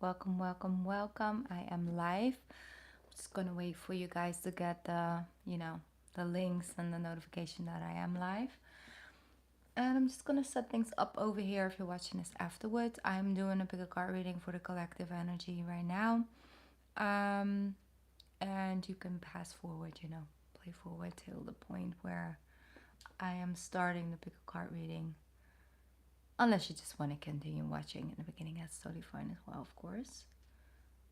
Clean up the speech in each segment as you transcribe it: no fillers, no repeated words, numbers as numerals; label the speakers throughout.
Speaker 1: Welcome, welcome, welcome. I am live. I'm just gonna wait for you guys to get the links and the notification that I am live. And I'm just gonna set things up over here if you're watching this afterwards. I'm doing a pick a card reading for the collective energy right now. And you can pass forward, play forward till the point where I am starting the pick a card reading. Unless you just want to continue watching in the beginning, that's totally fine as well, of course.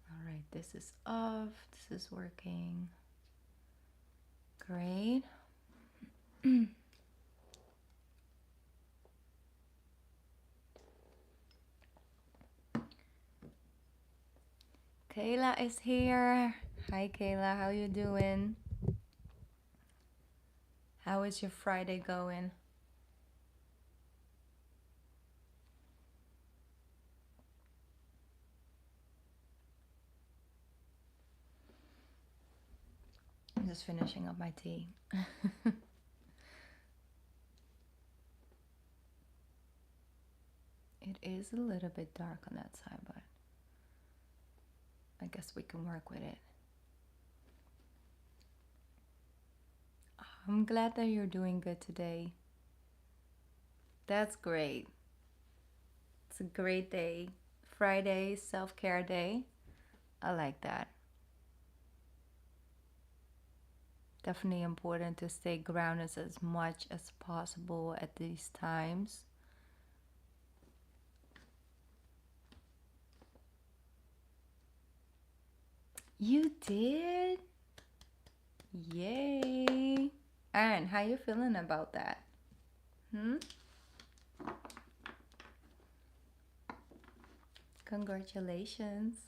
Speaker 1: All right, this is off. This is working. Great. Kayla is here. Hi, Kayla. How you doing? How is your Friday going? I'm just finishing up my tea. It is a little bit dark on that side, but I guess we can work with it. I'm glad that you're doing good today. That's great. It's a great day. Friday, self-care day. I like that. Definitely important to stay grounded as much as possible at these times. You did? Yay! Aaron, how you feeling about that? Congratulations.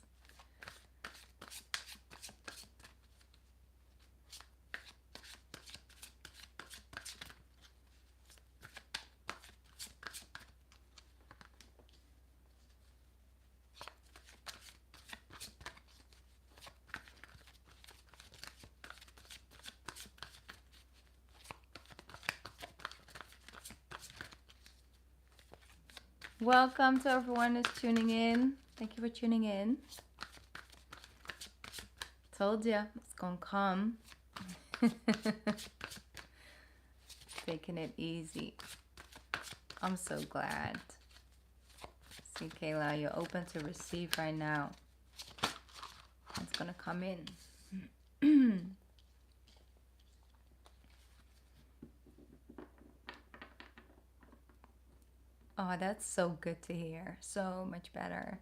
Speaker 1: Welcome to everyone who's tuning in. Thank you for tuning in. Told ya, it's gonna come. Taking it easy. I'm so glad. See, Kayla, you're open to receive right now. It's gonna come in. Oh, that's so good to hear. So much better.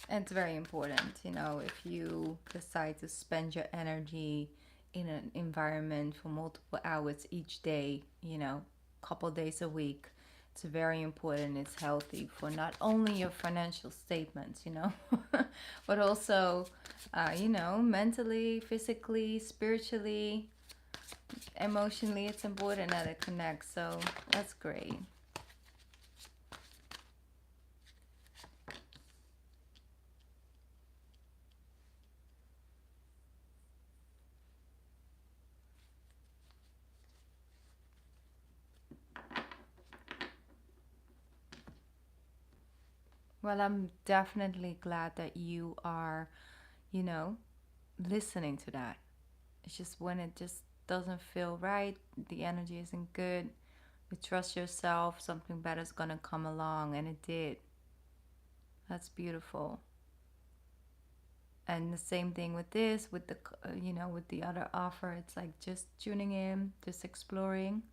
Speaker 1: And it's very important, if you decide to spend your energy in an environment for multiple hours each day, couple days a week, it's very important. It's healthy for not only your financial statements, but also, mentally, physically, spiritually, emotionally, it's important that it connects. So that's great. Well, I'm definitely glad that you are, listening to that. It's just when it just doesn't feel right, the energy isn't good, you trust yourself, something better is going to come along, and it did. That's beautiful. And the same thing with this, with the, with the other offer, it's like just tuning in, just exploring.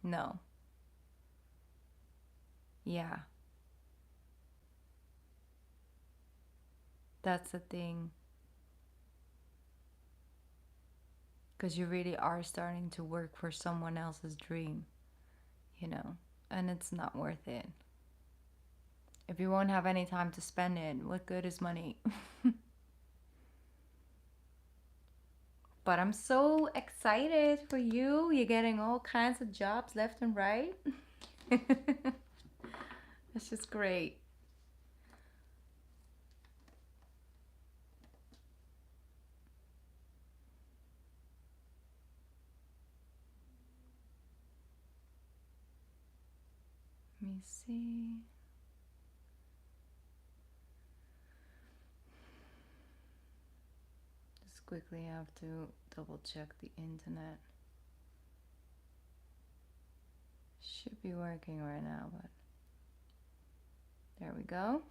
Speaker 1: No. Yeah. That's the thing. Because you really are starting to work for someone else's dream, and it's not worth it. If you won't have any time to spend it, what good is money? But I'm so excited for you. You're getting all kinds of jobs left and right. That's just great. me see. Just quickly have to double check the internet. Should be working right now, but there we go.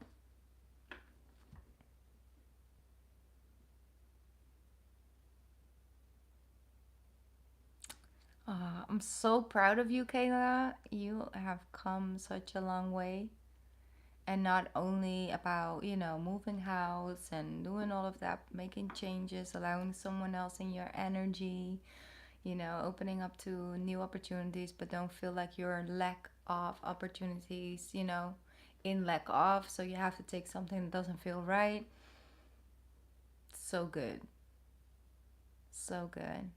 Speaker 1: I'm so proud of you, Kayla. You have come such a long way. And not only about, you know, moving house and doing all of that, making changes, allowing someone else in your energy, you know, opening up to new opportunities, but don't feel like you're in lack of opportunities, you know, in lack of. So you have to take something that doesn't feel right. So good. So good.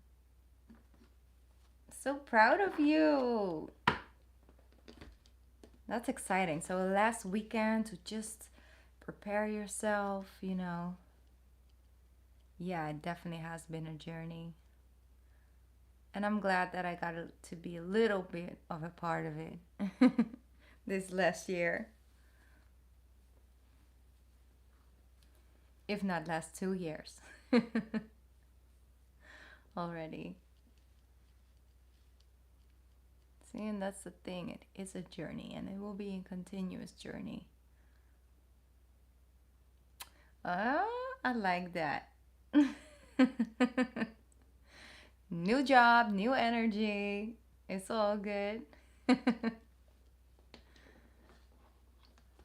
Speaker 1: So proud of you. That's exciting. So last weekend to just prepare yourself, you know. Yeah, it definitely has been a journey. And I'm glad that I got to be a little bit of a part of it this last year. If not last 2 years already. See, and that's the thing. It is a journey and it will be a continuous journey. I like that. New job, new energy. It's all good.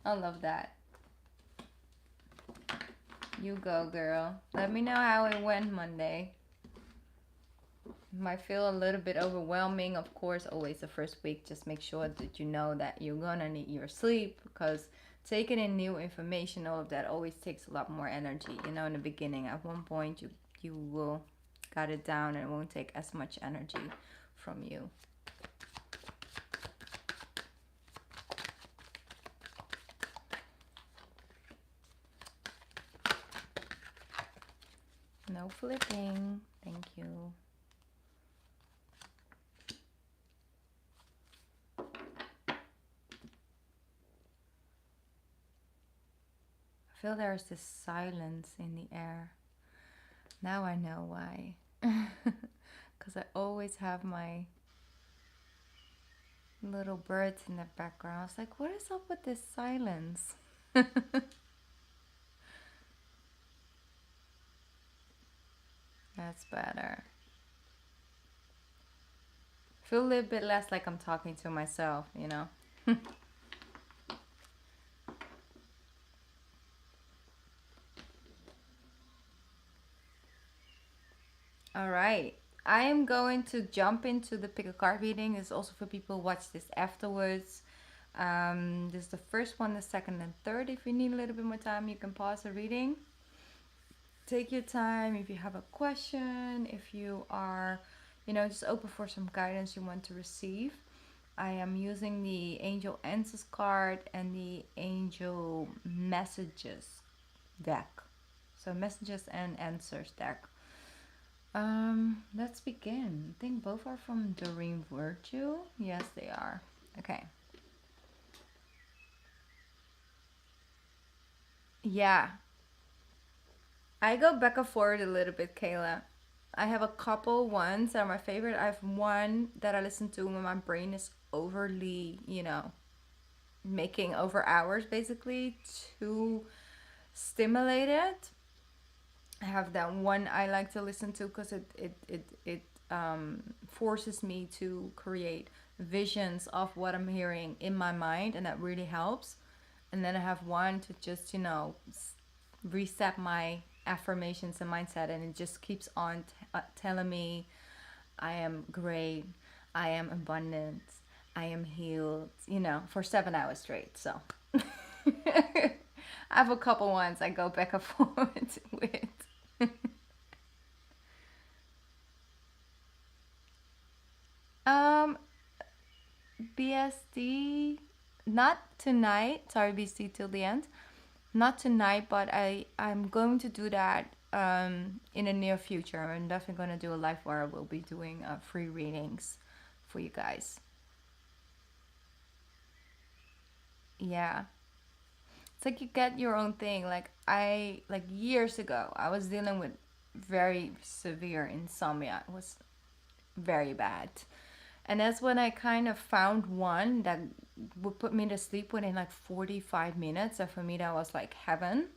Speaker 1: I love that. You go, girl. Let me know how it went Monday. Might feel a little bit overwhelming, of course. Always the first week, just make sure that you know that you're gonna need your sleep, because taking in new information, all of that always takes a lot more energy, you know. In the beginning, at one point you will got it down and it won't take as much energy from you. No flipping. Thank you. I feel there's this silence in the air. Now I know why. Because I always have my little birds in the background. I was like, what is up with this silence? That's better. Feel a little bit less like I'm talking to myself, you know? All right. I am going to jump into the pick a card reading. It's also for people who watch this afterwards. This is the first one, the second, and third. If you need a little bit more time, you can pause the reading. Take your time. If you have a question, if you are, you know, just open for some guidance you want to receive. I am using the Angel Answers card and the Angel Messages deck. So Messages and Answers deck. Let's begin. I think both are from Doreen Virtue. Yes, they are. Okay. Yeah. I go back and forward a little bit, Kayla. I have a couple ones that are my favorite. I have one that I listen to when my brain is overly, you know, making over hours basically to stimulate it. I have that one I like to listen to because it forces me to create visions of what I'm hearing in my mind, and that really helps. And then I have one to just, you know, reset my affirmations and mindset, and it just keeps on telling me I am great, I am abundant, I am healed, you know, for 7 hours straight. So I have a couple ones I go back and forth with. BSD, not tonight. Sorry, BSD till the end. Not tonight, but I'm going to do that in the near future. I'm definitely going to do a live where I will be doing free readings for you guys. Yeah. It's like you get your own thing. Like years ago, I was dealing with very severe insomnia. It was very bad. And that's when I kind of found one that would put me to sleep within like 45 minutes. And for me, that was like heaven.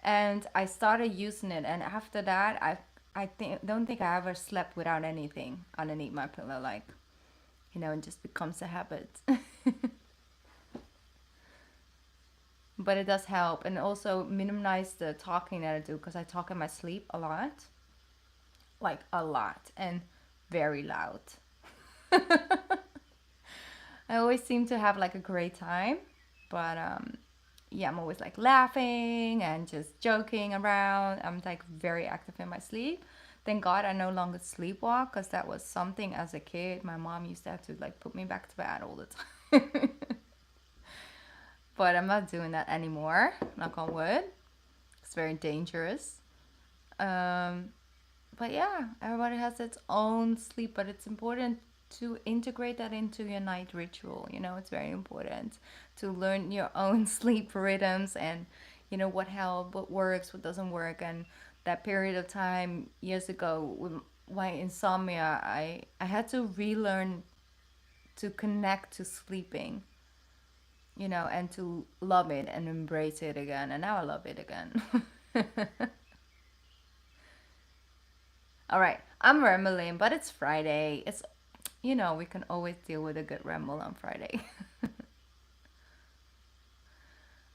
Speaker 1: And I started using it. And after that, don't think I ever slept without anything underneath my pillow. Like, it just becomes a habit. But it does help. And also minimize the talking that I do, because I talk in my sleep a lot. Like a lot. And very loud. I always seem to have like a great time, but yeah, I'm always like laughing and just joking around. I'm like very active in my sleep. Thank God I no longer sleepwalk, because that was something as a kid. My mom used to have to like put me back to bed all the time. But I'm not doing that anymore. Knock on wood. It's very dangerous. Um, but yeah, everybody has its own sleep, but it's important to integrate that into your night ritual. It's very important to learn your own sleep rhythms, and what helps, what works, what doesn't work. And that period of time years ago with my insomnia, I had to relearn to connect to sleeping, and to love it and embrace it again. And now I love it again. All right, I'm rambling, but it's Friday. We can always deal with a good ramble on Friday.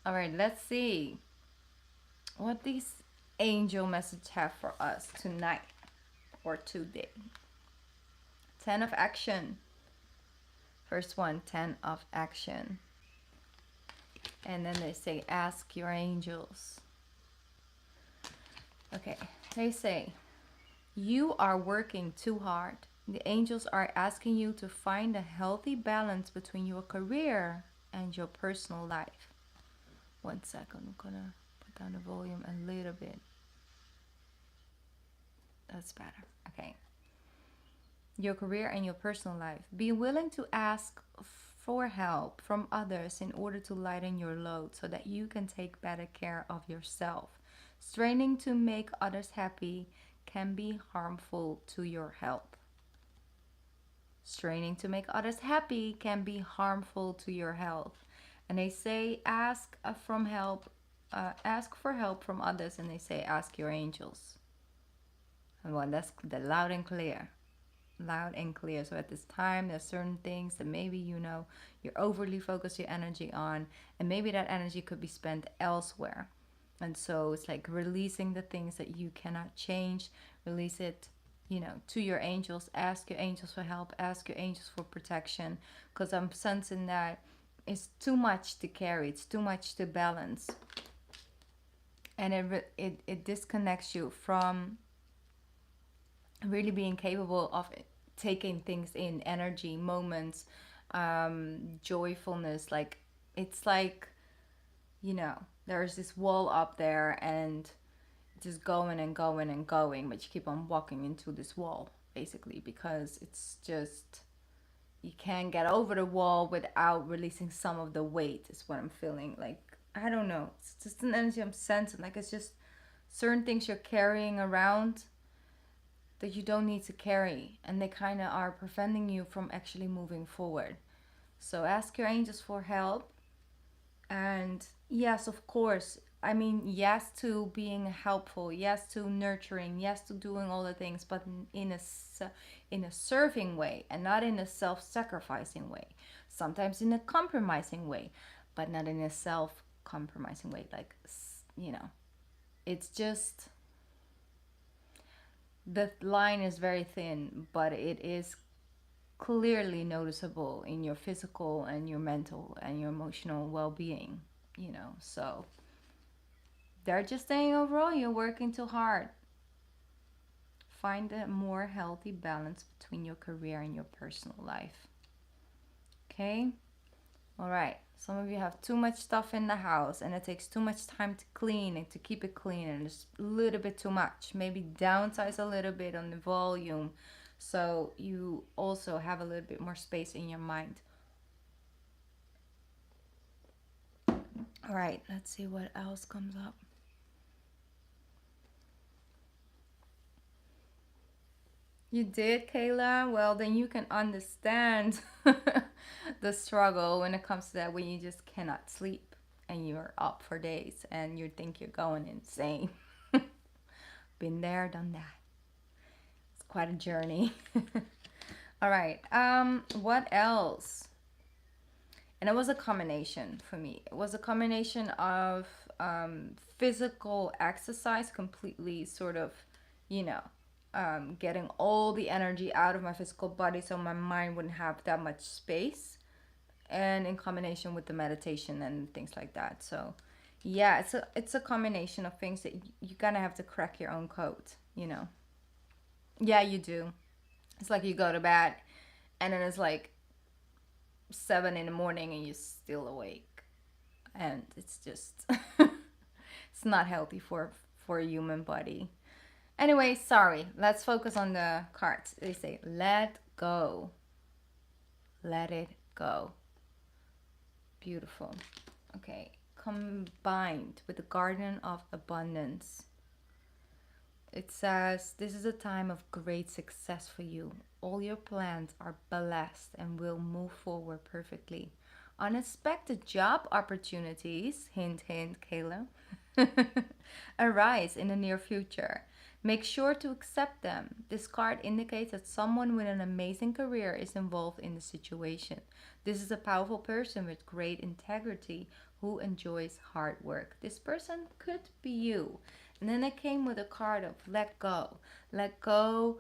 Speaker 1: All right, let's see what these angel messages have for us tonight or today. 10 of action. First one, 10 of action. And then they say, ask your angels. Okay, they say, you are working too hard. The angels are asking you to find a healthy balance between your career and your personal life. 1 second, I'm gonna put down the volume a little bit. That's better. Okay. Your career and your personal life. Be willing to ask for help from others in order to lighten your load so that you can take better care of yourself. Straining to make others happy can be harmful to your health. Straining to make others happy can be harmful to your health. And they say ask for help from others, and they say ask your angels. And well, that's the loud and clear. Loud and clear. So at this time, there's certain things that maybe you're overly focused your energy on, and maybe that energy could be spent elsewhere. And so it's like releasing the things that you cannot change. Release it, to your angels. Ask your angels for help. Ask your angels for protection, because I'm sensing that it's too much to carry. It's too much to balance, and it disconnects you from really being capable of taking things in, energy, moments, joyfulness. Like it's like, there's this wall up there, and just going and going and going, but you keep on walking into this wall basically, because it's just, you can't get over the wall without releasing some of the weight, is what I'm feeling. Like, I don't know, it's just an energy I'm sensing. Like, it's just certain things you're carrying around that you don't need to carry, and they kind of are preventing you from actually moving forward. So ask your angels for help. And yes, of course, I mean, yes to being helpful, yes to nurturing, yes to doing all the things, but in a serving way, and not in a self-sacrificing way. Sometimes in a compromising way, but not in a self-compromising way. Like, it's just, the line is very thin, but it is clearly noticeable in your physical and your mental and your emotional well-being, so they're just saying overall you're working too hard. Find a more healthy balance between your career and your personal life. Okay. All right, some of you have too much stuff in the house, and it takes too much time to clean and to keep it clean, and it's a little bit too much. Maybe downsize a little bit on the volume, so you also have a little bit more space in your mind. All right, let's see what else comes up. You did, Kayla? Well, then you can understand the struggle when it comes to that, when you just cannot sleep and you're up for days and you think you're going insane. Been there, done that. It's quite a journey. All right. What else? And it was a combination for me. It was a combination of physical exercise, completely sort of, you know, getting all the energy out of my physical body so my mind wouldn't have that much space, and in combination with the meditation and things like that. So yeah, it's a combination of things that you kind of have to crack your own code, you know. Yeah, you do. It's like you go to bed and then it's like 7 in the morning and you're still awake, and it's just it's not healthy for a human body. Anyway, sorry, let's focus on the cards. They say let go, let it go. Beautiful. Okay, combined with the garden of abundance, it says this is a time of great success for you. All your plans are blessed and will move forward perfectly. Unexpected job opportunities, hint, hint, Kayla, arise in the near future. Make sure to accept them. This card indicates that someone with an amazing career is involved in the situation. This is a powerful person with great integrity who enjoys hard work. This person could be you. And then it came with a card of let go. Let go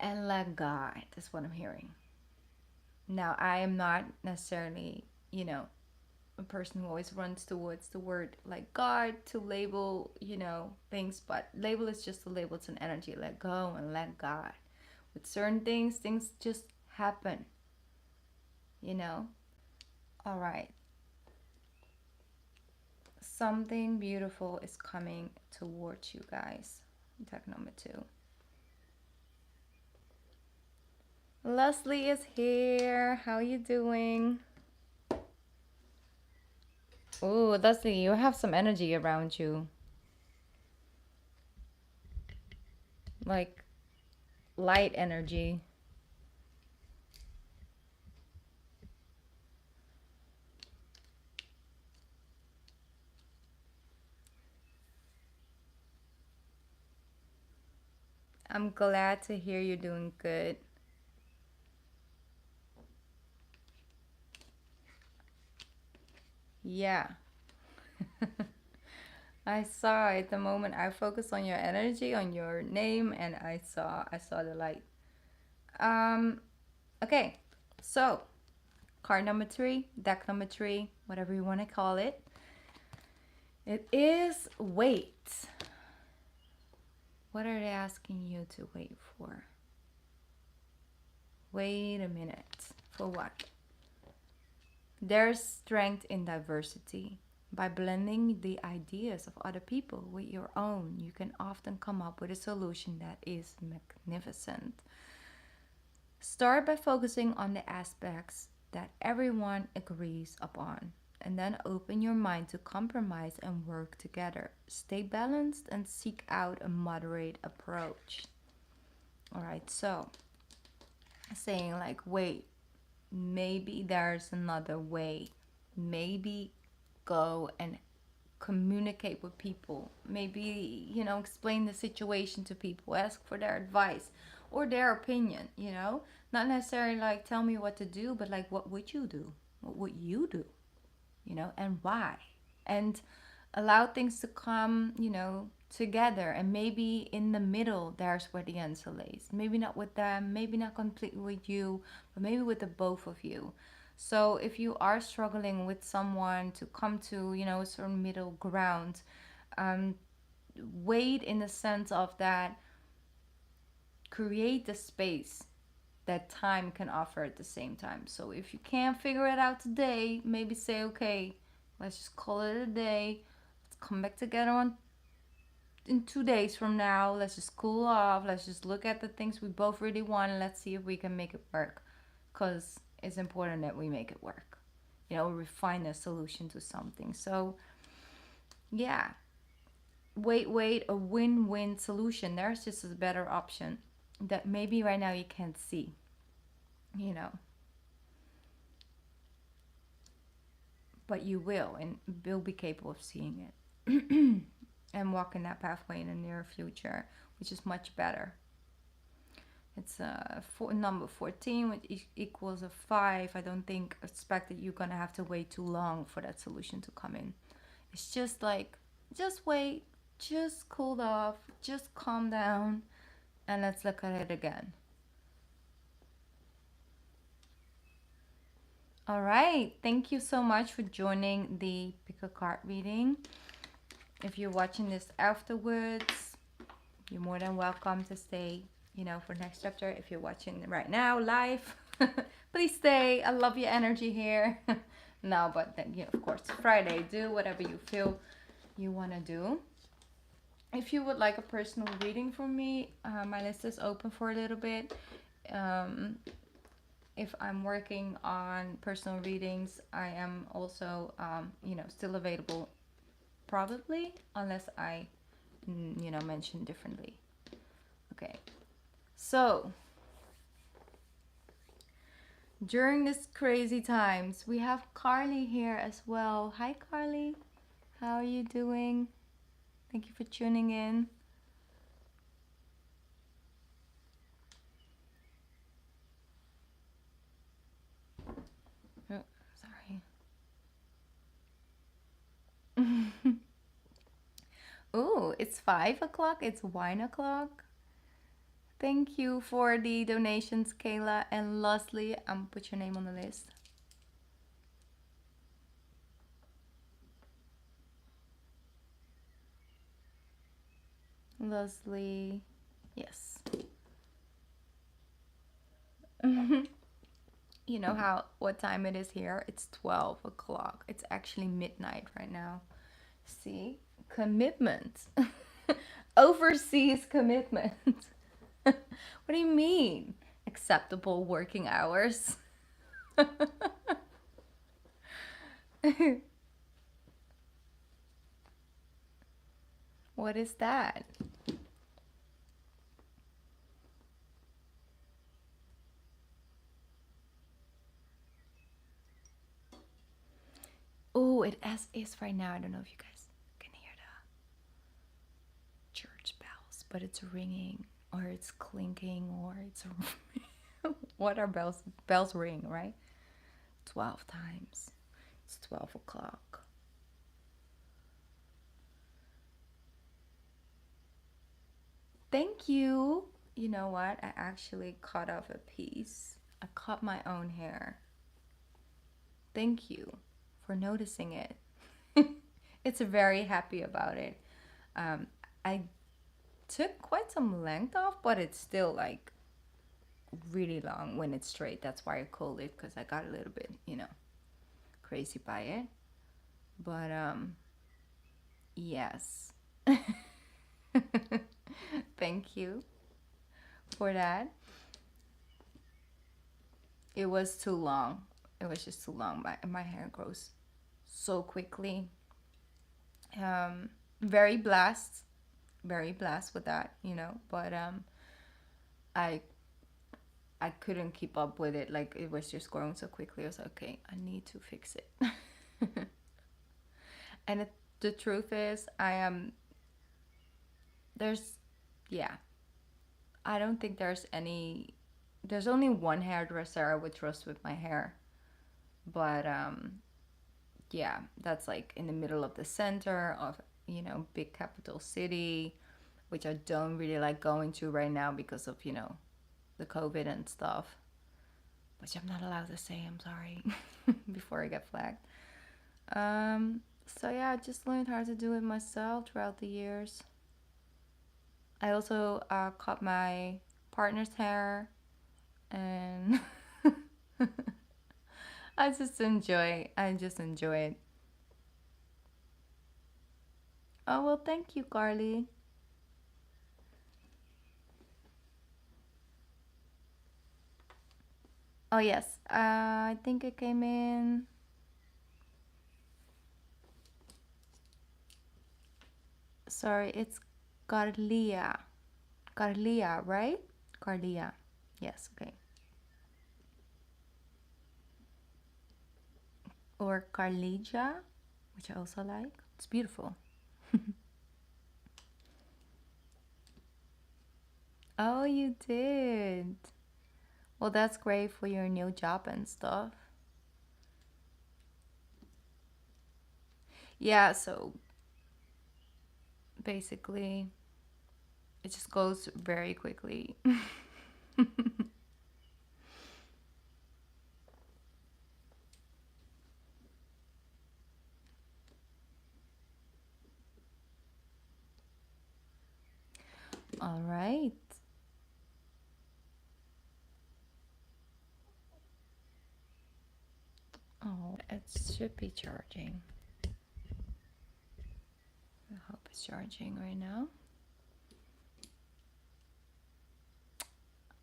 Speaker 1: and let God. That's what I'm hearing. Now, I am not necessarily, a person who always runs towards the word like God to label, things, but label is just a label, it's an energy. Let go and let God. With certain things just happen, you know? All right. Something beautiful is coming towards you guys. Deck number 2. Leslie is here. How you doing? Oh, Leslie, you have some energy around you. Like light energy. I'm glad to hear you're doing good. Yeah. I saw it the moment I focused on your energy, on your name, and I saw the light. Okay. So, card number 3, deck number 3, whatever you want to call it. It is wait. What are they asking you to wait for? Wait a minute. For what? There's strength in diversity. By blending the ideas of other people with your own, you can often come up with a solution that is magnificent. Start by focusing on the aspects that everyone agrees upon, and then open your mind to compromise and work together. Stay balanced and seek out a moderate approach. All right, so saying like, wait, maybe there's another way. Maybe go and communicate with people. Maybe, explain the situation to people, ask for their advice or their opinion, Not necessarily like tell me what to do, but like what would you do? What would you do? And why? And allow things to come, together, and maybe in the middle there's where the answer lays. Maybe not with them, maybe not completely with you, but maybe with the both of you. So if you are struggling with someone to come to, a certain middle ground, wait in the sense of that, create the space that time can offer at the same time. So if you can't figure it out today, maybe say, okay, let's just call it a day. Let's come back together in 2 days from now. Let's just cool off. Let's just look at the things we both really want, and let's see if we can make it work. Because it's important that we make it work. We find a solution to something. So Yeah. Wait, a win-win solution. There's just a better option that maybe right now you can't see, you know, but you will, and will be capable of seeing it and walking that pathway in the near future, which is much better. It's number 14, which equals a 5. I don't think expect that you're gonna have to wait too long for that solution to come in. It's just like, just wait, just cool off, just calm down, and let's look at it again. All right, thank you so much for joining the pick a card reading. If you're watching this afterwards, you're more than welcome to stay, for next chapter. If you're watching right now live, please stay. I love your energy here. No, but then, of course, Friday, do whatever you feel you want to do. If you would like a personal reading from me, my list is open for a little bit. If I'm working on personal readings, I am also, still available, probably, unless I, mention differently. Okay, so during this crazy times, we have Carly here as well. Hi, Carly. How are you doing? Thank you for tuning in. Oh, sorry. Oh, it's 5 o'clock. It's wine o'clock. Thank you for the donations, Kayla and Leslie. Put your name on the list. Leslie, yes. You know what time it is here? It's 12 o'clock. It's actually midnight right now. See? Commitment. Overseas commitment. What do you mean? Acceptable working hours. What is that? Oh, it is right now. I don't know if you guys can hear the church bells, but it's ringing, or it's clinking, or it's what are bells? Bells ring, right? 12 times. It's 12 o'clock. Thank you. You know what? I actually cut off a piece. I cut my own hair. Thank you for noticing it. It's very happy about it. I took quite some length off, but it's still like really long when it's straight. That's why I called it, because I got a little bit, crazy by it. But yes. Thank you for that. It was too long. It was just too long. My hair grows so quickly. Very blessed with that, but I I couldn't keep up with it. Like, it was just growing so quickly. I was like, okay, I need to fix it. And the truth is, I am there's yeah, I don't think there's only one hairdresser I would trust with my hair. But yeah, that's like in the middle of the center of, big capital city, which I don't really like going to right now because of, the COVID and stuff, which I'm not allowed to say, I'm sorry, before I get flagged. So yeah, I just learned how to do it myself throughout the years. I also cut my partner's hair, and I just enjoy it. Oh, well, thank you, Carly. Oh, yes. I think it came in. Sorry, it's Carlia. Carlia, right? Carlia. Yes, okay. Or Carlija, which I also like. It's beautiful. Oh, you did. Well, that's great for your new job and stuff. Yeah, so basically, it just goes very quickly. All right. Oh, it should be charging. I hope it's charging right now.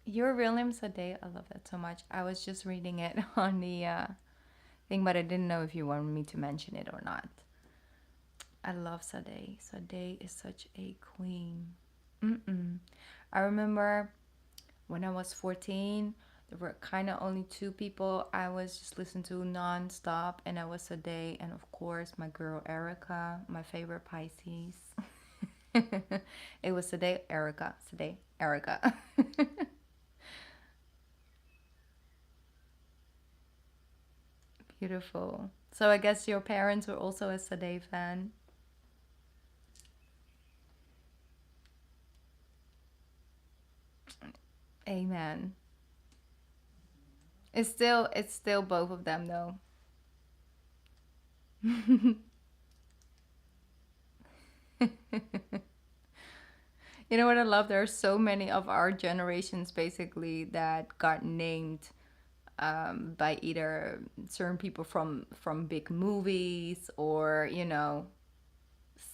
Speaker 1: Your real name's Sade. I love that so much. I was just reading it on the thing, but I didn't know if you wanted me to mention it or not. I love Sade. Sade is such a queen. Mm-mm. I remember when I was 14, there were kind of only two people I was just listening to non-stop, and I was Sade, and of course my girl Erica, my favorite Pisces. It was Sade, Erica, Sade, Erica. Beautiful. So I guess your parents were also a Sade fan. Amen. It's still both of them though. You know what I love? There are so many of our generations basically that got named by either certain people from big movies or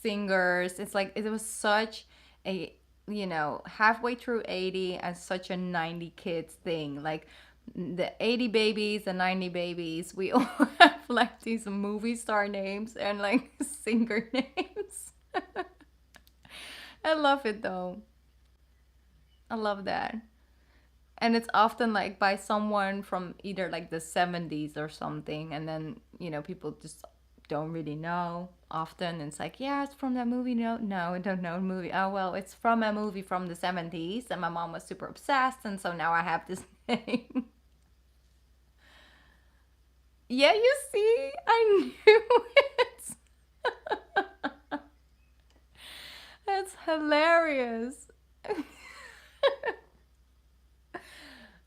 Speaker 1: singers. It's like it was such a halfway through 80 and such a 90 kids thing. Like the 80 babies, the 90 babies, we all have like these movie star names and like singer names. I love it though. I love that. And it's often like by someone from either like the 70s or something, and then people just don't really know often. It's like, yeah, it's from that movie. No, I don't know the movie. Oh well, it's from a movie from the 70s, and my mom was super obsessed, and so now I have this name. Yeah, you see, I knew it. That's hilarious.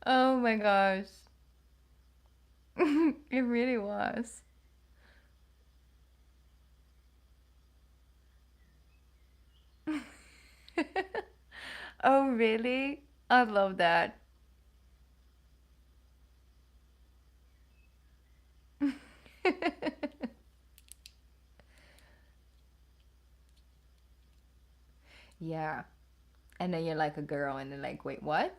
Speaker 1: Oh my gosh. It really was. Oh, really? I love that. Yeah. And then you're like a girl, and they're like, wait, what?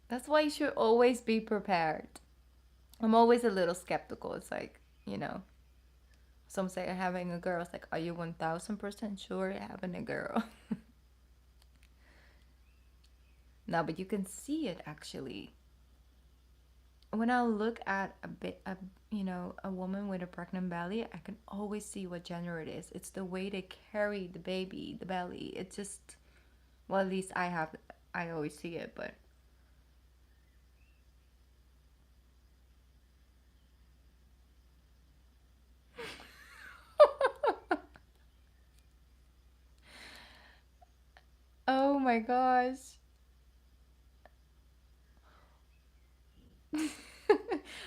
Speaker 1: That's why you should always be prepared. I'm always a little skeptical. It's like, some say having a girl. It's like, are you 1000% sure you're having a girl? No, but you can see it actually. When I look at a woman with a pregnant belly, I can always see what gender it is. It's the way they carry the baby, the belly. It just, well, at least I always see it, but. Oh my gosh.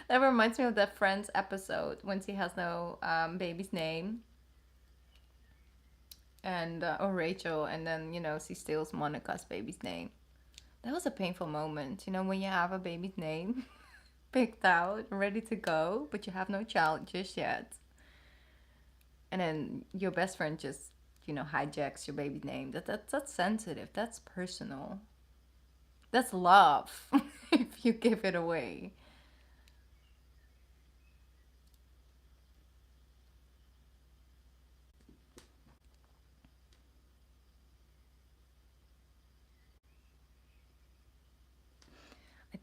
Speaker 1: That reminds me of that Friends episode when she has no baby's name, and or Rachel, and then she steals Monica's baby's name. That was a painful moment, when you have a baby's name picked out, ready to go, but you have no child just yet, and then your best friend just hijacks your baby's name. That's sensitive. That's personal. That's love. If you give it away.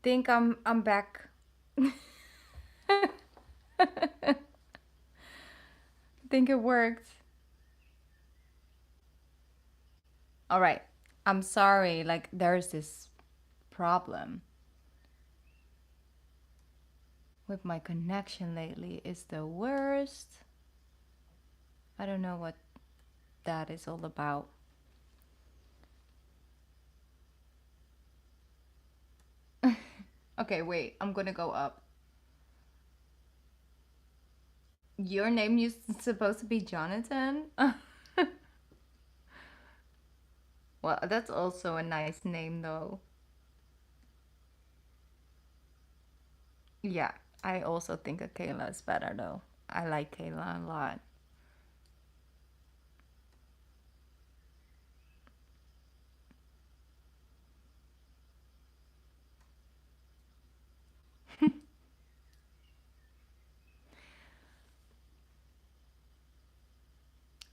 Speaker 1: think I'm back. I think it worked. All right. I'm sorry. Like there's this problem with my connection lately. It's the worst. I don't know what that is all about. Okay, wait. I'm gonna go up. Your name is supposed to be Jonathan? Well, that's also a nice name though. Yeah, I also think a Kayla is better though. I like Kayla a lot.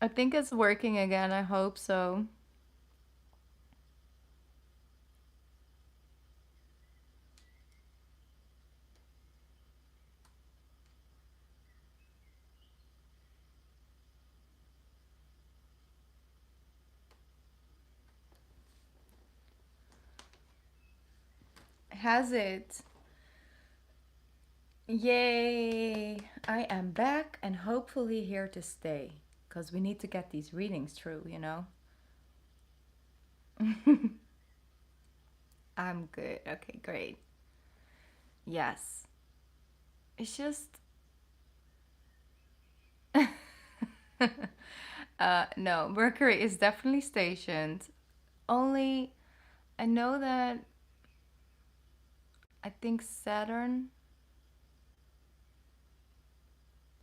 Speaker 1: I think it's working again. I hope so. Has it? Yay! I am back and hopefully here to stay. Because we need to get these readings through, you know? I'm good. Okay, great. Yes. It's just. No, Mercury is definitely stationed. Only, I know that I think Saturn.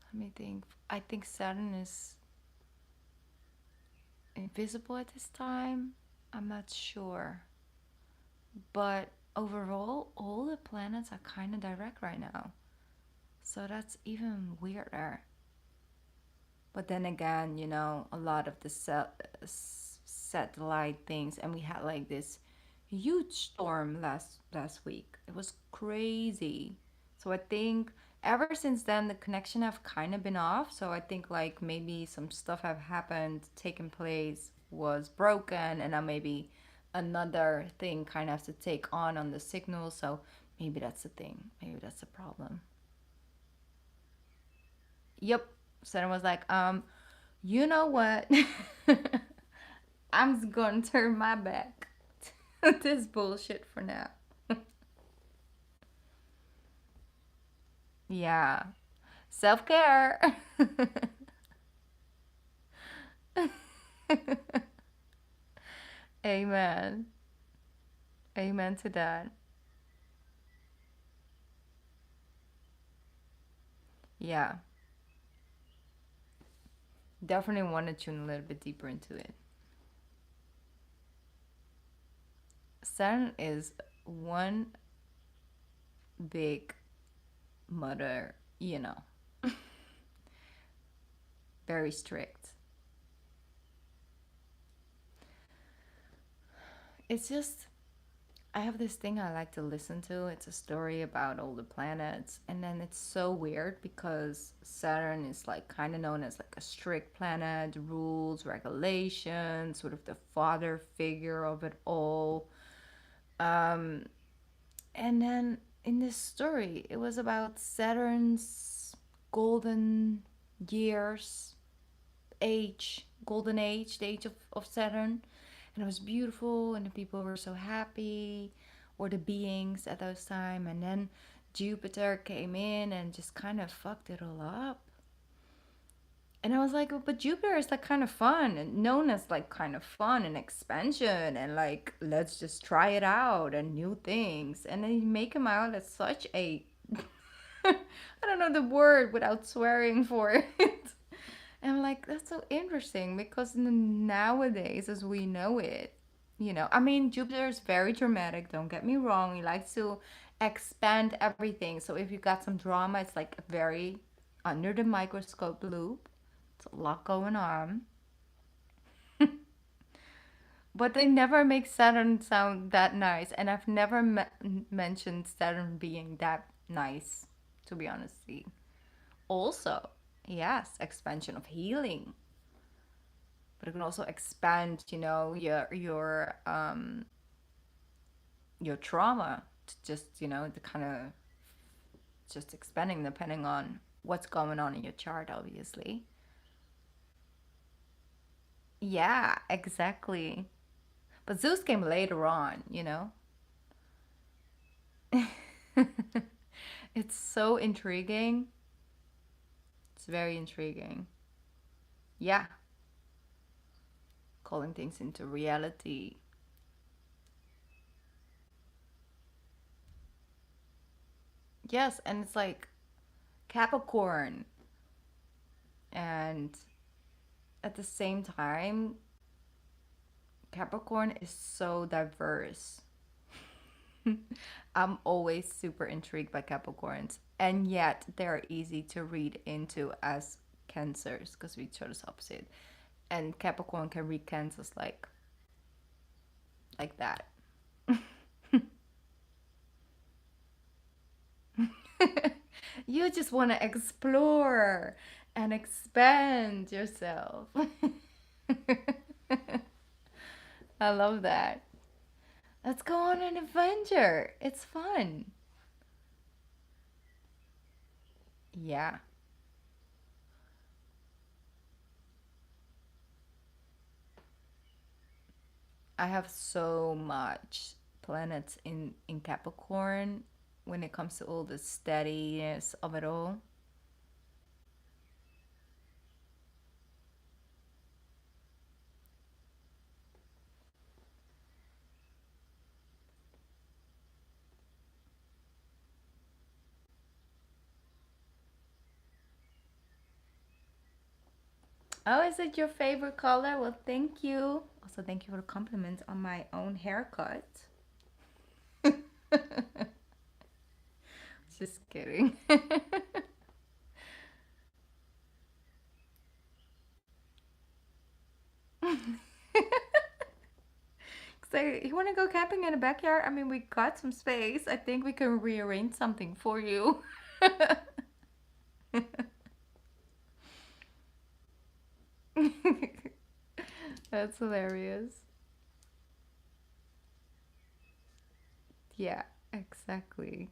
Speaker 1: Let me think. I think Saturn is invisible at this time. I'm not sure. But overall, all the planets are kind of direct right now. So that's even weirder. But then again, you know, a lot of the satellite things, and we had like this huge storm last week. It was crazy. So I think ever since then the connection have kind of been off. So I think like maybe some stuff have happened, taken place, was broken, and now maybe another thing kind of has to take on the signal. So maybe that's the thing. Maybe that's the problem. Yep. Saturn was like, you know what? I'm just gonna turn my back to this bullshit for now. Yeah. Self care. Amen. Amen to that. Yeah. Definitely want to tune a little bit deeper into it. Saturn is one big mother, you know, very strict. It's just I have this thing I like to listen to. It's a story about all the planets, and then it's so weird because Saturn is like kind of known as like a strict planet, rules, regulations, sort of the father figure of it all. Um, and then in this story, it was about Saturn's golden years, golden age, the age of Saturn, and it was beautiful, and the people were so happy, or the beings at those time, and then Jupiter came in and just kind of fucked it all up. And I was like, but Jupiter is like kind of fun and known as like kind of fun and expansion and like let's just try it out and new things. And then you make him out as such a I don't know the word without swearing for it. And I'm like, that's so interesting because nowadays, as we know it, you know, I mean, Jupiter is very dramatic, don't get me wrong. He likes to expand everything. So if you got some drama, it's like very under the microscope loop. It's a lot going on. But they never make Saturn sound that nice, and I've never mentioned Saturn being that nice, to be honest. Also, yes, expansion of healing, but it can also expand, your trauma to just, the kind of just expanding depending on what's going on in your chart, obviously. Yeah, exactly. But Zeus came later on. It's so intriguing. It's very intriguing. Yeah, calling things into reality. Yes, and it's like Capricorn. And at the same time, Capricorn is so diverse. I'm always super intrigued by Capricorns, and yet they're easy to read into as Cancers because we each other's opposite. And Capricorn can read Cancers like that. You just want to explore and expand yourself. I love that. Let's go on an adventure. It's fun. Yeah. I have so much planets in Capricorn when it comes to all the steadiness of it all. Oh, is it your favorite color? Well, thank you. Also, thank you for the compliment on my own haircut. Just kidding. So, you want to go camping in the backyard? I mean, we got some space. I think we can rearrange something for you. That's hilarious. Yeah, exactly.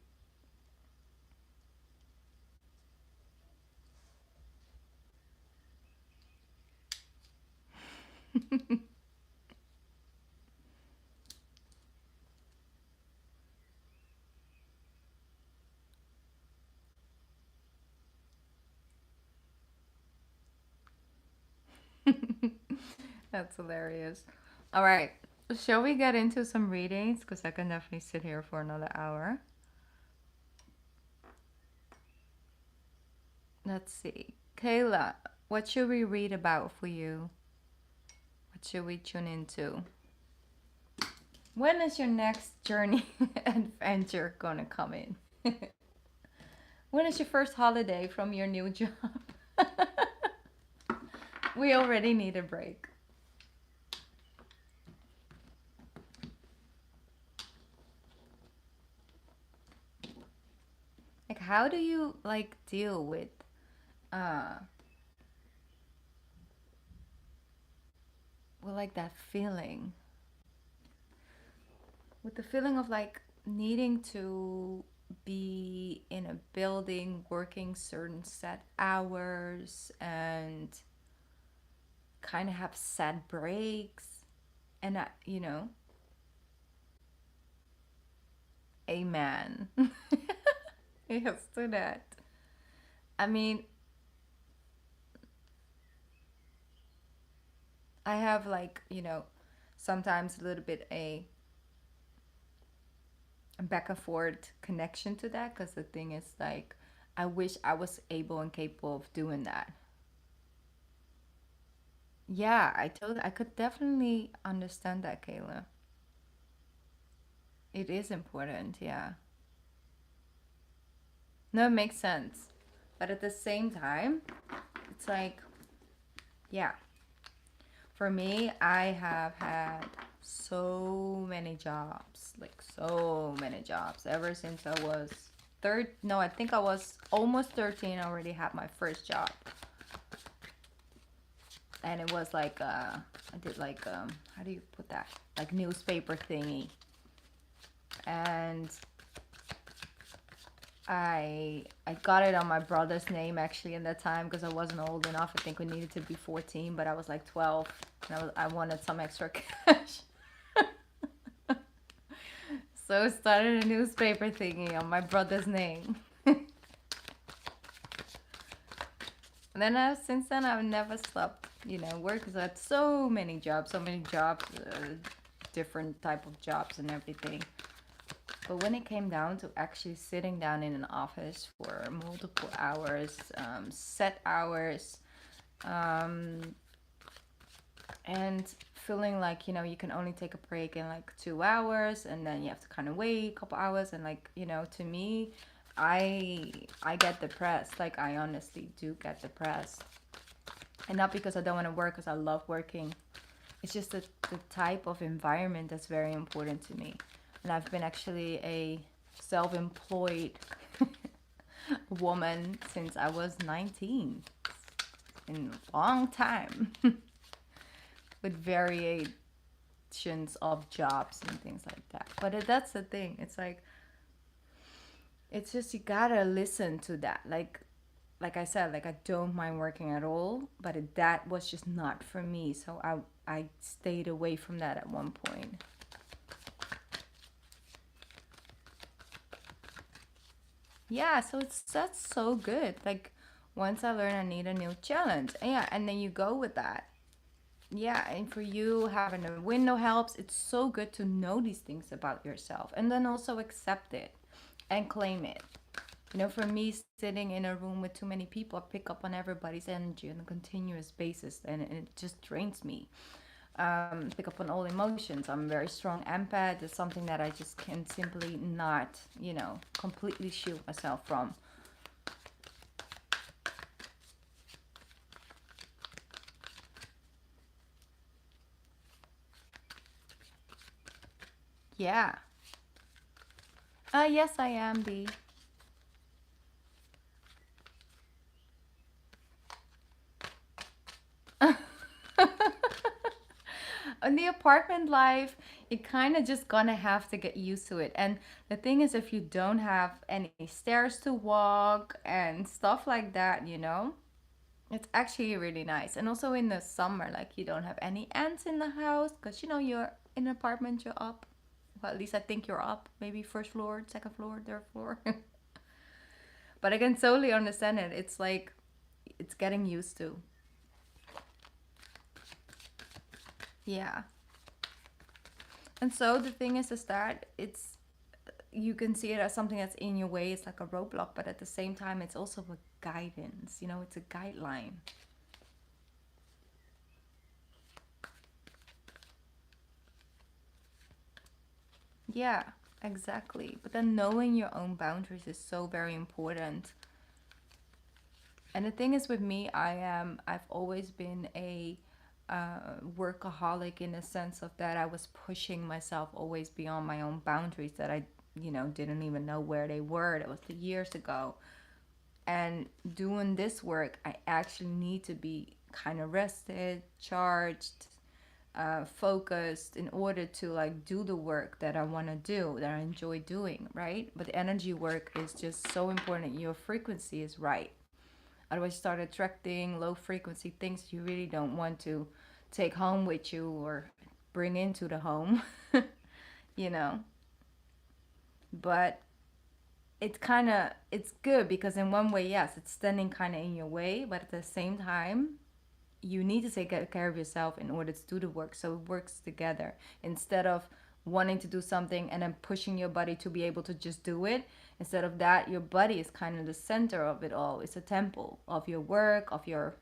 Speaker 1: That's hilarious. All right. Shall we get into some readings? Because I can definitely sit here for another hour. Let's see. Kayla, what should we read about for you? What should we tune into? When is your next journey adventure gonna come in? When is your first holiday from your new job? We already need a break. Like, how do you like deal uh with like that feeling? With the feeling of like needing to be in a building working certain set hours and kind of have set breaks and amen. Yes to that. I mean, I have like, sometimes a little bit a back and forth connection to that because the thing is like I wish I was able and capable of doing that. Yeah, I could definitely understand that, Kayla. It is important, yeah. No, it makes sense. But at the same time, it's like, yeah. For me, I have had so many jobs, like so many jobs. Ever since I was no, I think I was almost 13. I already had my first job, and it was like I did like how do you put that? Like newspaper thingy, and I got it on my brother's name actually in that time because I wasn't old enough. I think we needed to be 14, but I was like 12, and I wanted some extra cash. So I started a newspaper thingy on my brother's name. And then since then I've never stopped, work because I had so many jobs, different type of jobs and everything. But when it came down to actually sitting down in an office for multiple hours, set hours, um, and feeling like, you can only take a break in like 2 hours and then you have to kind of wait a couple hours. And like, to me, I get depressed. Like I honestly do get depressed. And not because I don't want to work, because I love working. It's just the type of environment that's very important to me. And I've been actually a self-employed woman since I was 19. In a long time. With variations of jobs and things like that. But that's the thing. It's like, it's just you gotta listen to that. Like I said, like I don't mind working at all, but that was just not for me. So I stayed away from that at one point. Yeah, so that's so good. Like once I learned I need a new challenge. Yeah, and then you go with that. Yeah, and for you having a window helps. It's so good to know these things about yourself and then also accept it and claim it. For me, sitting in a room with too many people, I pick up on everybody's energy on a continuous basis, and it just drains me. Pick up on all emotions. I'm a very strong empath. It's something that I just can simply not, completely shield myself from. Yeah. Yes, I am, B. On the apartment life, you kind of just gonna have to get used to it. And the thing is, if you don't have any stairs to walk and stuff like that, it's actually really nice. And also in the summer, like you don't have any ants in the house because you're in an apartment, you're up. Well, at least I think you're up. Maybe first floor, second floor, third floor. But I can totally understand it. It's like it's getting used to. Yeah. And so the thing is that it's you can see it as something that's in your way. It's like a roadblock, but at the same time, it's also a guidance. It's a guideline. Yeah, exactly. But then knowing your own boundaries is so very important. And the thing is with me, I've always been a workaholic in the sense of that I was pushing myself always beyond my own boundaries that I, didn't even know where they were. That was the years ago. And doing this work, I actually need to be kind of rested, charged, focused in order to like do the work that I want to do, that I enjoy doing, right? But the energy work is just so important. Your frequency is right. Otherwise, you start attracting low frequency things you really don't want to take home with you or bring into the home, you know. But it's good because in one way, yes, it's standing kind of in your way, but at the same time, you need to take care of yourself in order to do the work so it works together instead of wanting to do something and then pushing your body to be able to just do it. Instead of that, your body is kind of the center of it all. It's a temple of your work, of your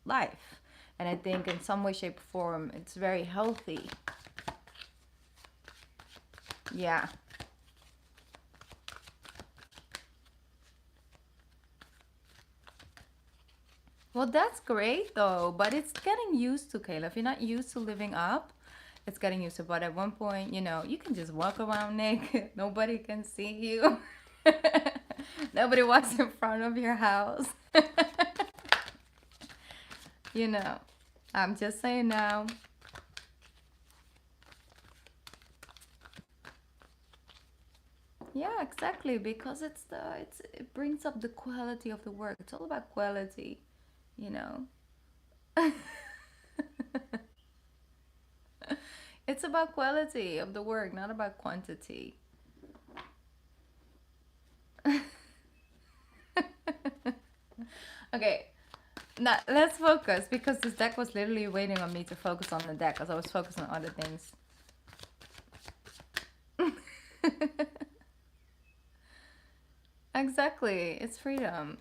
Speaker 1: life. And I think in some way, shape, or form, it's very healthy. Yeah. Well, that's great though, but it's getting used to, Kayla. If you're not used to living up, it's getting used to. But at one point, you know, you can just walk around naked. Nobody can see you. Nobody walks in front of your house. You know, I'm just saying now. Yeah, exactly. Because it brings up the quality of the work. It's all about quality, you know. It's about quality of the work, not about quantity. Okay, now let's focus because this deck was literally waiting on me to focus on the deck because I was focused on other things. Exactly, it's freedom.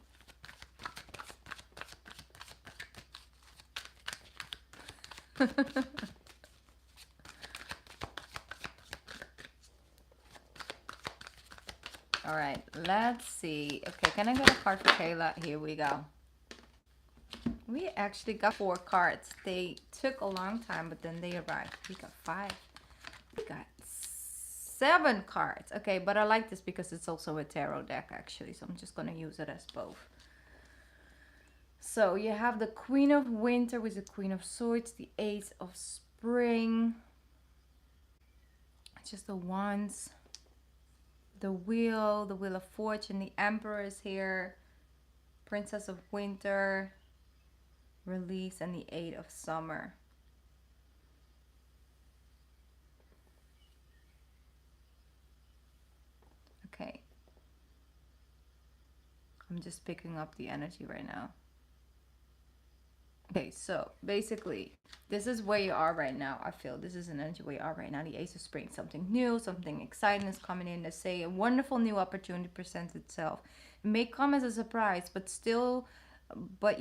Speaker 1: All right, let's see. Okay, can I get a card for Kayla? Here we go. We actually got 4 cards. They took a long time, but then they arrived. We got 5. We got 7 cards. Okay, but I like this because it's also a tarot deck, actually. So I'm just going to use it as both. So you have the Queen of Winter with the Queen of Swords, the Ace of Spring, just the Wands, the Wheel of Fortune, the Emperor is here, Princess of Winter, Release, and the Eight of Summer. Okay. I'm just picking up the energy right now. Okay, so basically, this is where you are right now. I feel this is an energy where you are right now. The Ace of Spring, something new, something exciting is coming in. Let's say a wonderful new opportunity presents itself. It may come as a surprise, but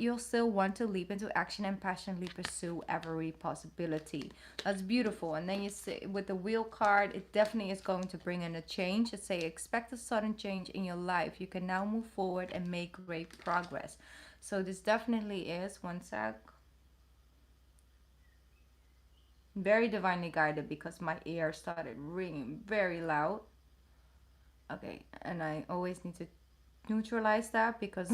Speaker 1: you'll still want to leap into action and passionately pursue every possibility. That's beautiful. And then you say with the Wheel card, it definitely is going to bring in a change. Let's say expect a sudden change in your life. You can now move forward and make great progress. So this definitely is, one sec, very divinely guided because my ear started ringing very loud. Okay, and I always need to neutralize that because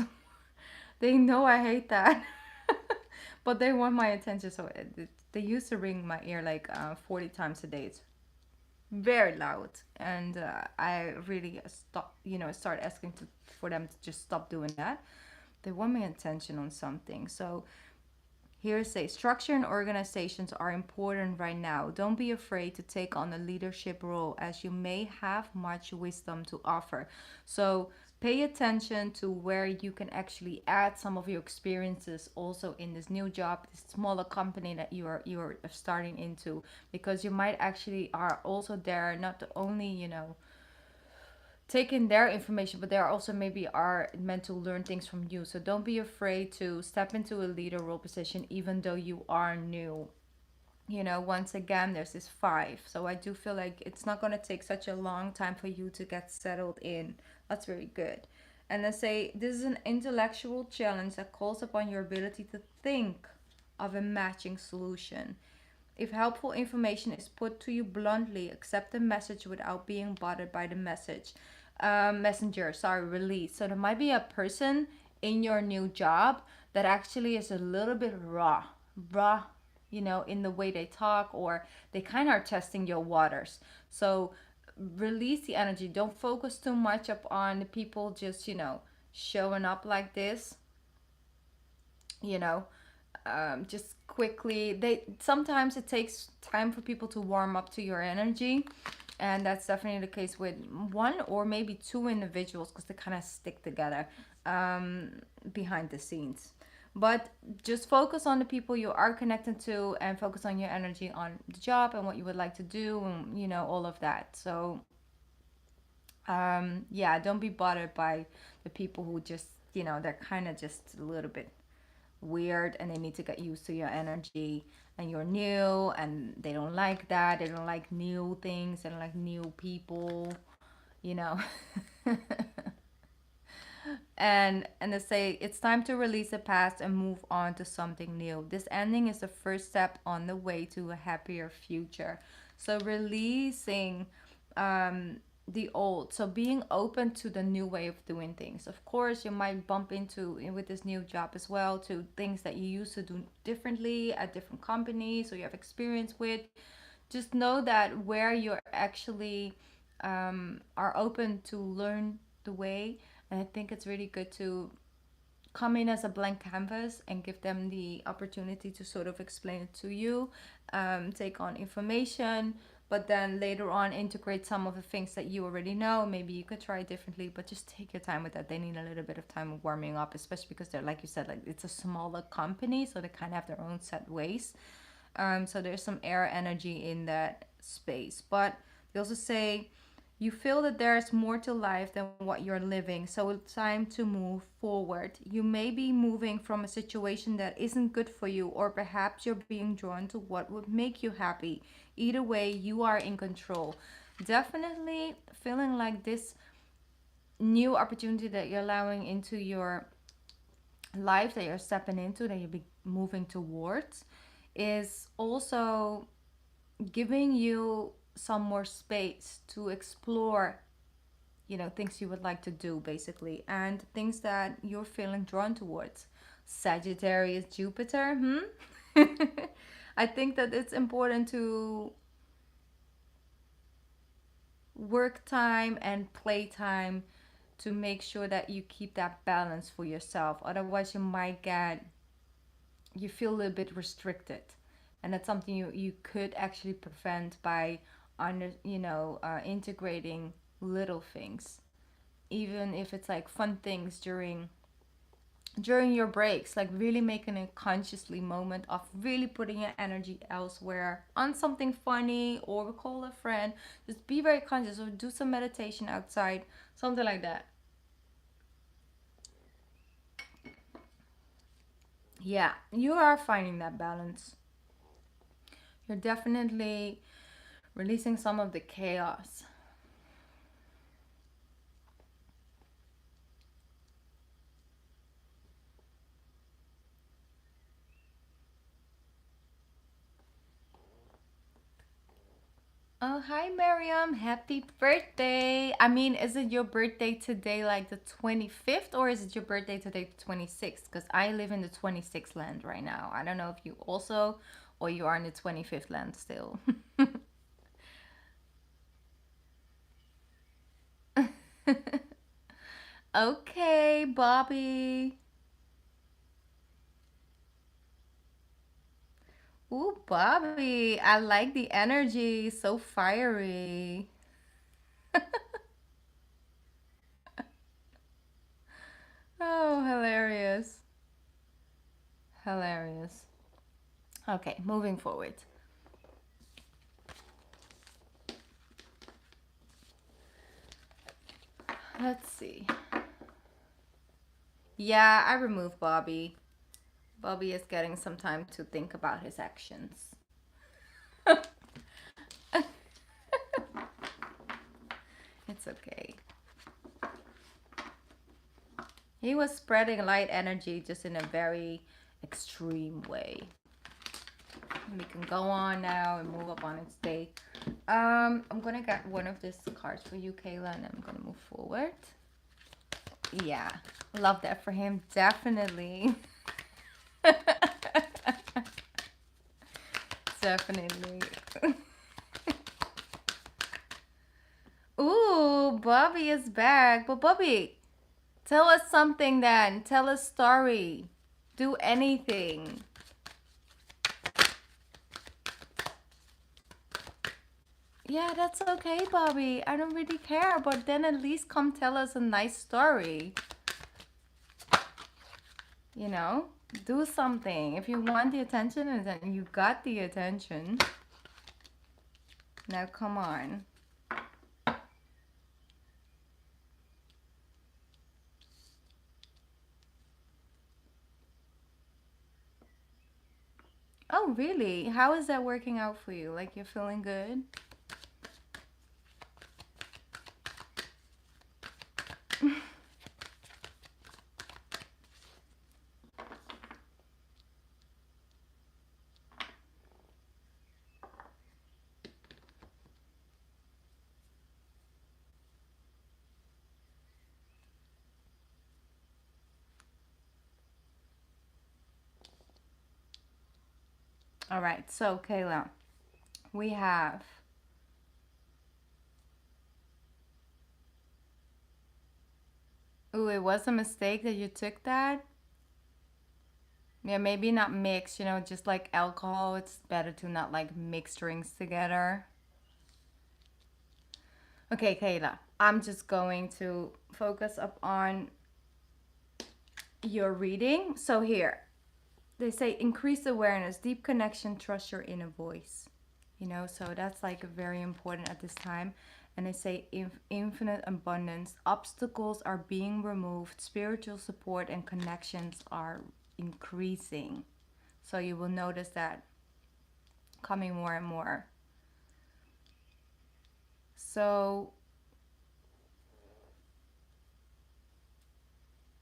Speaker 1: they know I hate that. But they want my attention, so they used to ring my ear like 40 times a day. It's very loud, and I really start asking for them to just stop doing that. They want my attention on something. So here say structure and organizations are important right now. Don't be afraid to take on a leadership role as you may have much wisdom to offer. So pay attention to where you can actually add some of your experiences also in this new job, this smaller company that you're starting into, because you might actually are also there not only, taking their information, but they are also maybe are meant to learn things from you. So don't be afraid to step into a leader role position even though you are new. Once again, there's this 5. So I do feel like it's not going to take such a long time for you to get settled in. That's very good. And then say this is an intellectual challenge that calls upon your ability to think of a matching solution. If helpful information is put to you bluntly, accept the message without being bothered by the messenger. Release. So there might be a person in your new job that actually is a little bit raw, in the way they talk, or they kind of are testing your waters. So release the energy. Don't focus too much upon the people just, showing up like this, you know just quickly. They sometimes it takes time for people to warm up to your energy, and that's definitely the case with 1 or maybe 2 individuals because they kind of stick together behind the scenes. But just focus on the people you are connected to and focus on your energy on the job and what you would like to do, and all of that. So yeah, don't be bothered by the people who just, they're kind of just a little bit weird and they need to get used to your energy, and you're new and they don't like that. They don't like new things. They don't like new people, you know. And they say it's time to release the past and move on to something new. This ending is the first step on the way to a happier future. So releasing the old, so being open to the new way of doing things. Of course, you might bump into with this new job as well to things that you used to do differently at different companies or you have experience with. Just know that where you're actually are open to learn the way. And I think it's really good to come in as a blank canvas and give them the opportunity to sort of explain it to you, take on information, but then later on integrate some of the things that you already know. Maybe you could try it differently, but just take your time with that. They need a little bit of time warming up, especially because they're, like you said, like it's a smaller company, so they kind of have their own set ways. So there's some air energy in that space. But they also say you feel that there's more to life than what you're living, so it's time to move forward. You may be moving from a situation that isn't good for you, or perhaps you're being drawn to what would make you happy. Either way, you are in control. Definitely feeling like this new opportunity that you're allowing into your life, that you're stepping into, that you'll be moving towards, is also giving you some more space to explore, things you would like to do basically, and things that you're feeling drawn towards. Sagittarius Jupiter, I think that it's important to work time and play time to make sure that you keep that balance for yourself. Otherwise, you feel a little bit restricted, and that's something you could actually prevent by integrating little things, even if it's like fun things during your breaks, like really making a consciously moment of really putting your energy elsewhere on something funny, or call a friend. Just be very conscious, or do some meditation outside, something like that. Yeah, you are finding that balance. You're definitely releasing some of the chaos. Oh, hi, Miriam. Happy birthday. I mean, is it your birthday today, like the 25th, or is it your birthday today, the 26th? Because I live in the 26th land right now. I don't know if you also, or you are in the 25th land still. Okay, Bobby. Ooh, Bobby. I like the energy. So fiery. Oh, hilarious. Hilarious. Okay, moving forward. Let's see. Yeah, I removed Bobby. Bobby is getting some time to think about his actions. It's okay. He was spreading light energy just in a very extreme way. We can go on now and move up on its day. I'm gonna get one of these cards for you, Kayla, and I'm gonna move forward. Yeah, love that for him, definitely. Definitely. Ooh, Bobby is back. But Bobby, tell us something then. Tell a story. Do anything. Yeah, that's okay, Bobby. I don't really care, but then at least come tell us a nice story. You know? Do something. If you want the attention, and then you got the attention. Now come on. Oh, really? How is that working out for you? Like, you're feeling good? All right, so Kayla, we have, ooh, it was a mistake that you took that. Yeah, maybe not mix, just like alcohol. It's better to not like mix drinks together. Okay, Kayla, I'm just going to focus up on your reading. So here, they say increase awareness, deep connection, trust your inner voice. So that's like very important at this time. And they say infinite abundance, obstacles are being removed, spiritual support and connections are increasing. So you will notice that coming more and more. So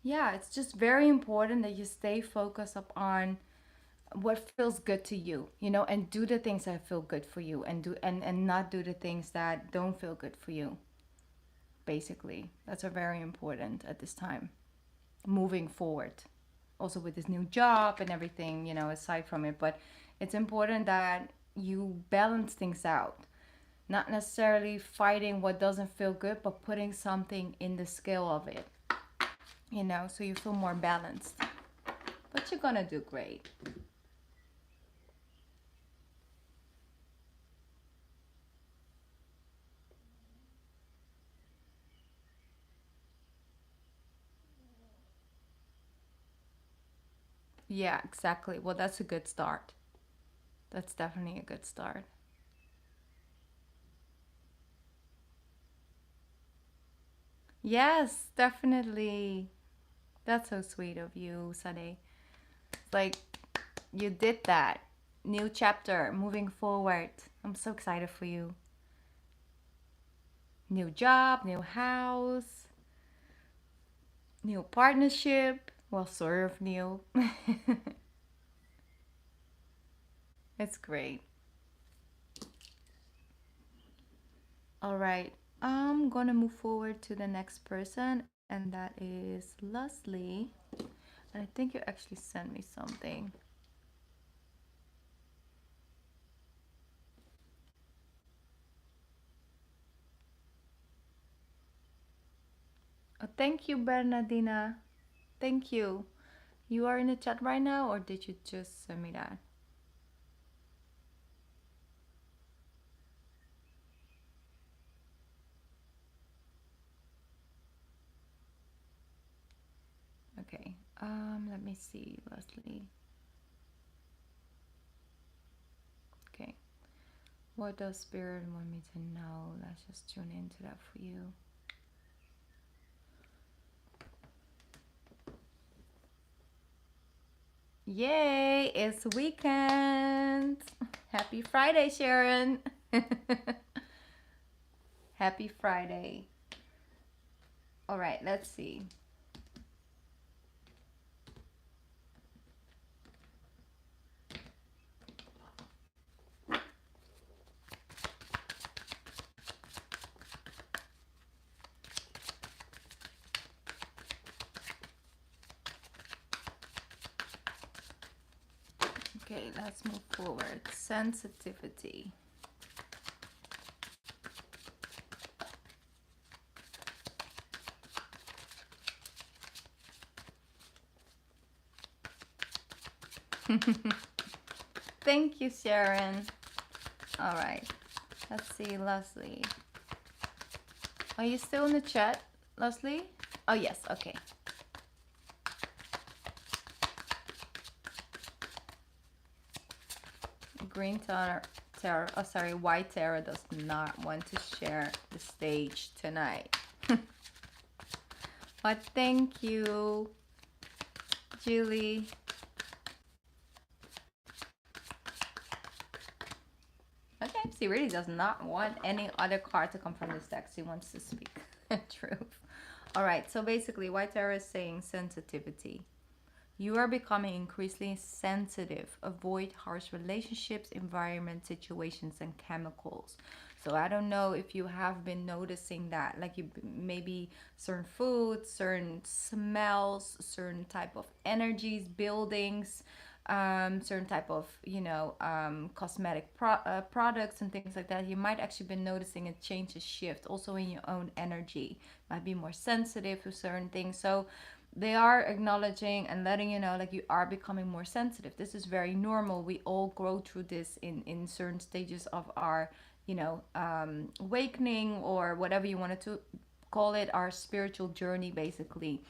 Speaker 1: yeah, it's just very important that you stay focused up on what feels good to you, and do the things that feel good for you, and not do the things that don't feel good for you. Basically, that's a very important at this time, moving forward. Also with this new job and everything, aside from it, but it's important that you balance things out. Not necessarily fighting what doesn't feel good, but putting something in the scale of it, so you feel more balanced. But you're gonna do great. Yeah, exactly. Well, that's a good start. That's definitely a good start. Yes, definitely. That's so sweet of you, Sade. Like, you did that. New chapter, moving forward. I'm so excited for you. New job, new house, new partnership. Well, sort of new. It's great. All right. I'm gonna move forward to the next person, and that is Leslie. And I think you actually sent me something. Oh, thank you, Bernardina. Thank you. You are in the chat right now, or did you just send me that? Okay. Let me see, Leslie. Okay. What does Spirit want me to know? Let's just tune into that for you. Yay! It's weekend. Happy Friday, Sharon. Happy Friday. All right, let's see. Okay, let's move forward. Sensitivity. Thank you, Sharon. All right, let's see, Leslie. Are you still in the chat, Leslie? Oh, yes, okay. Green Tarot, oh sorry, White Tarot does not want to share the stage tonight. But thank you, Julie. Okay, she really does not want any other card to come from this deck. She wants to speak truth. All right, so basically, White Tarot is saying sensitivity. You are becoming increasingly sensitive. Avoid harsh relationships, environment, situations, and chemicals. So I don't know if you have been noticing that, like you maybe certain foods, certain smells, certain type of energies, buildings, certain type of, cosmetic products and things like that, you might actually be noticing a change, a shift also in your own energy. Might be more sensitive to certain things. So they are acknowledging and letting you know, like, you are becoming more sensitive. This is very normal. We all grow through this in certain stages of our, awakening, or whatever you wanted to call it, our spiritual journey, basically.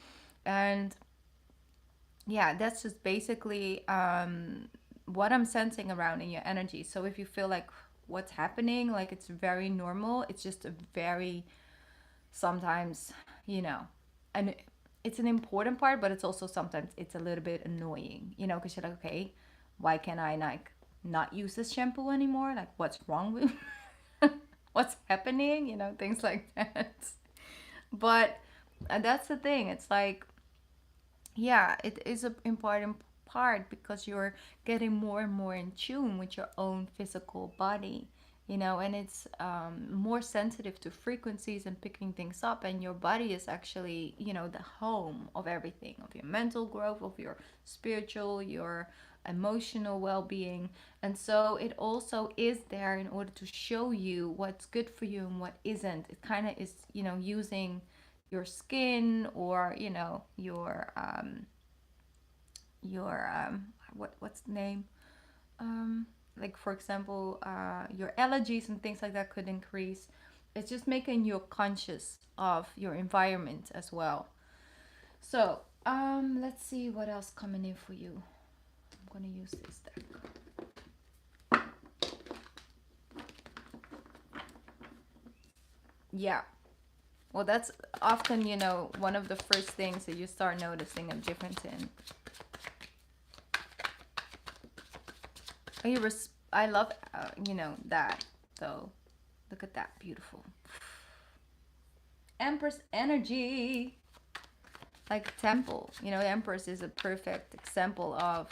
Speaker 1: And yeah, that's just basically what I'm sensing around in your energy. So if you feel like what's happening, like, it's very normal, it's just a very, sometimes, you know, and it's an important part, but it's also sometimes it's a little bit annoying, because you're like, okay, why can't I, like, not use this shampoo anymore? Like, what's wrong with what's happening? Things like that. But that's the thing. It's like, yeah, it is an important part, because you're getting more and more in tune with your own physical body, and it's more sensitive to frequencies and picking things up. And your body is actually, the home of everything, of your mental growth, of your spiritual, your emotional well-being. And so it also is there in order to show you what's good for you and what isn't. It kind of is, using your skin, or your what's the name, like, for example, your allergies and things like that could increase. It's just making you conscious of your environment as well. So let's see what else coming in for you. I'm gonna use this deck. Yeah, well, that's often, one of the first things that you start noticing a difference in. I love, that. So look at that, beautiful Empress energy, like temple. The Empress is a perfect example of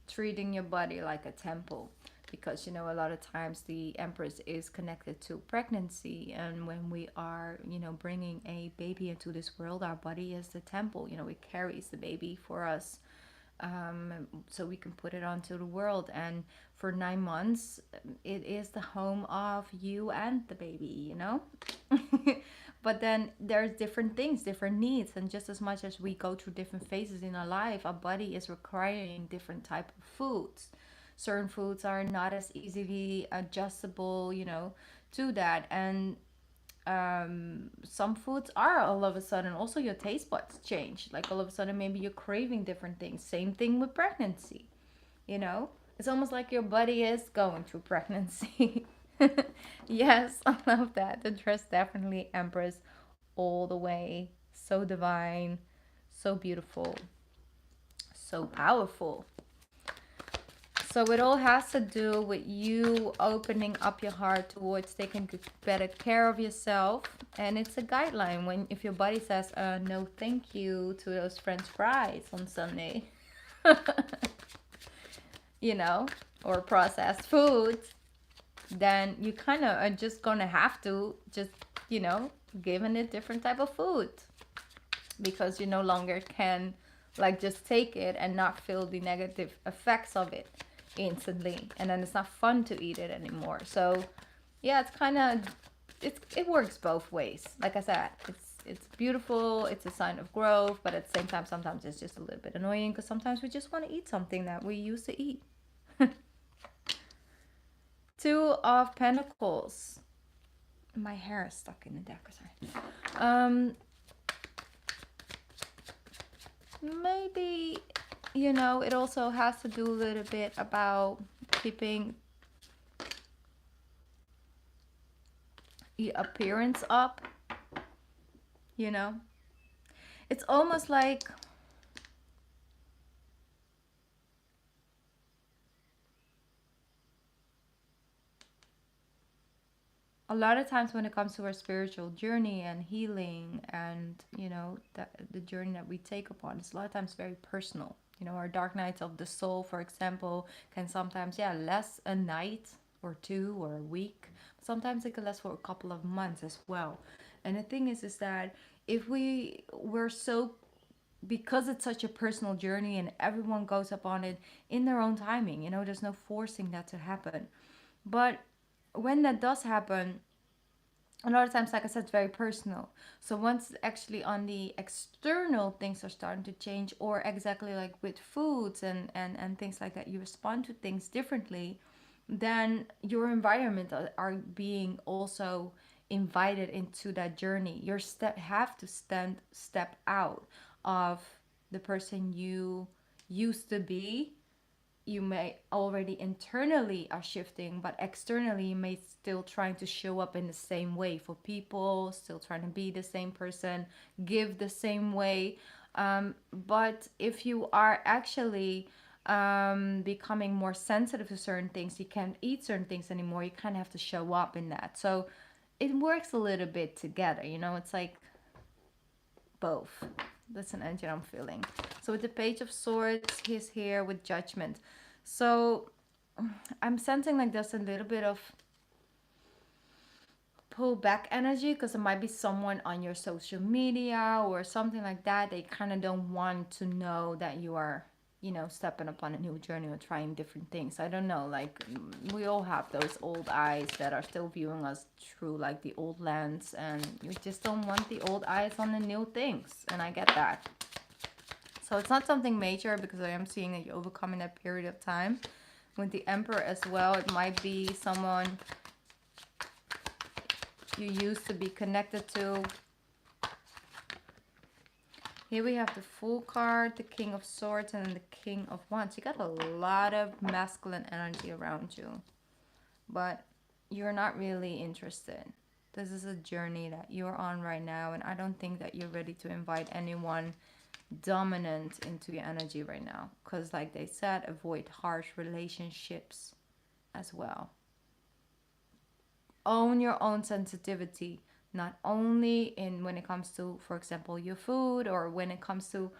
Speaker 1: treating your body like a temple, because a lot of times the Empress is connected to pregnancy, and when we are, bringing a baby into this world, our body is the temple. It carries the baby for us, so we can put it onto the world. And for 9 months, it is the home of you and the baby. But then there's different things, different needs, and just as much as we go through different phases in our life, our body is requiring different type of foods. Certain foods are not as easily adjustable, to that. And some foods are, all of a sudden, also your taste buds change. Like, all of a sudden, maybe you're craving different things. Same thing with pregnancy. It's almost like your body is going through pregnancy. Yes, I love that. The dress, definitely Empress all the way. So divine, so beautiful, so powerful. So it all has to do with you opening up your heart towards taking better care of yourself. And it's a guideline when, if your body says no thank you to those French fries on Sunday, or processed foods, then you kind of are just gonna have to just, giving it different type of food, because you no longer can, like, just take it and not feel the negative effects of it instantly, and then it's not fun to eat it anymore. So yeah, it's kind of, it works both ways. Like I said, it's beautiful, it's a sign of growth, but at the same time, sometimes it's just a little bit annoying, because sometimes we just want to eat something that we used to eat. Two of Pentacles. My hair is stuck in the deck. Sorry. Maybe, it also has to do a little bit about keeping the appearance up. It's almost like a lot of times when it comes to our spiritual journey and healing, and the journey that we take upon, it's a lot of times very personal. Our dark nights of the soul, for example, can sometimes, last a night or two or a week. Sometimes it can last for a couple of months as well. And the thing is that if we were so because it's such a personal journey and everyone goes up on it in their own timing, you know, there's no forcing that to happen. But when that does happen, a lot of times, like I said, it's very personal. So once actually on the external things are starting to change, or exactly like with foods and things like that, you respond to things differently, then your environment are being also invited into that journey. Your step have to step out of the person you used to be. You may already internally are shifting, but externally you may still trying to show up in the same way for people, still trying to be the same person, give the same way. But if you are actually becoming more sensitive to certain things, you can't eat certain things anymore. You kind of have to show up in that. So it works a little bit together, you know, it's like both. That's an energy I'm feeling. So with the Page of Swords, he's here with Judgment. So I'm sensing like there's a little bit of pull back energy, because it might be someone on your social media or something like that. They kind of don't want to know that you are, you know, stepping upon a new journey or trying different things. I don't know, like we all have those old eyes that are still viewing us through like the old lens, and you just don't want the old eyes on the new things, and I get that. So it's not something major, because I am seeing that you're overcoming that period of time. With the Emperor as well, it might be someone you used to be connected to. Here we have the Fool card, the King of Swords, and then the King of Wands. You got a lot of masculine energy around you, but you're not really interested. This is a journey that you're on right now, and I don't think that you're ready to invite anyone dominant into your energy right now, because like they said, avoid harsh relationships as well. Own your own sensitivity, not only in when it comes to, for example, your food, or when it comes to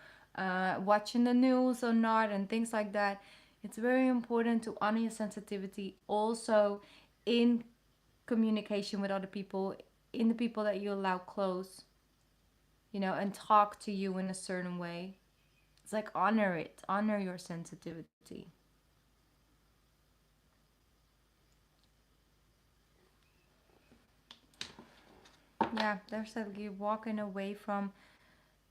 Speaker 1: watching the news or not and things like that. It's very important to honor your sensitivity also in communication with other people, in the people that you allow close, you know, and talk to you in a certain way. It's like honor it, honor your sensitivity. Yeah, there's like you walking away from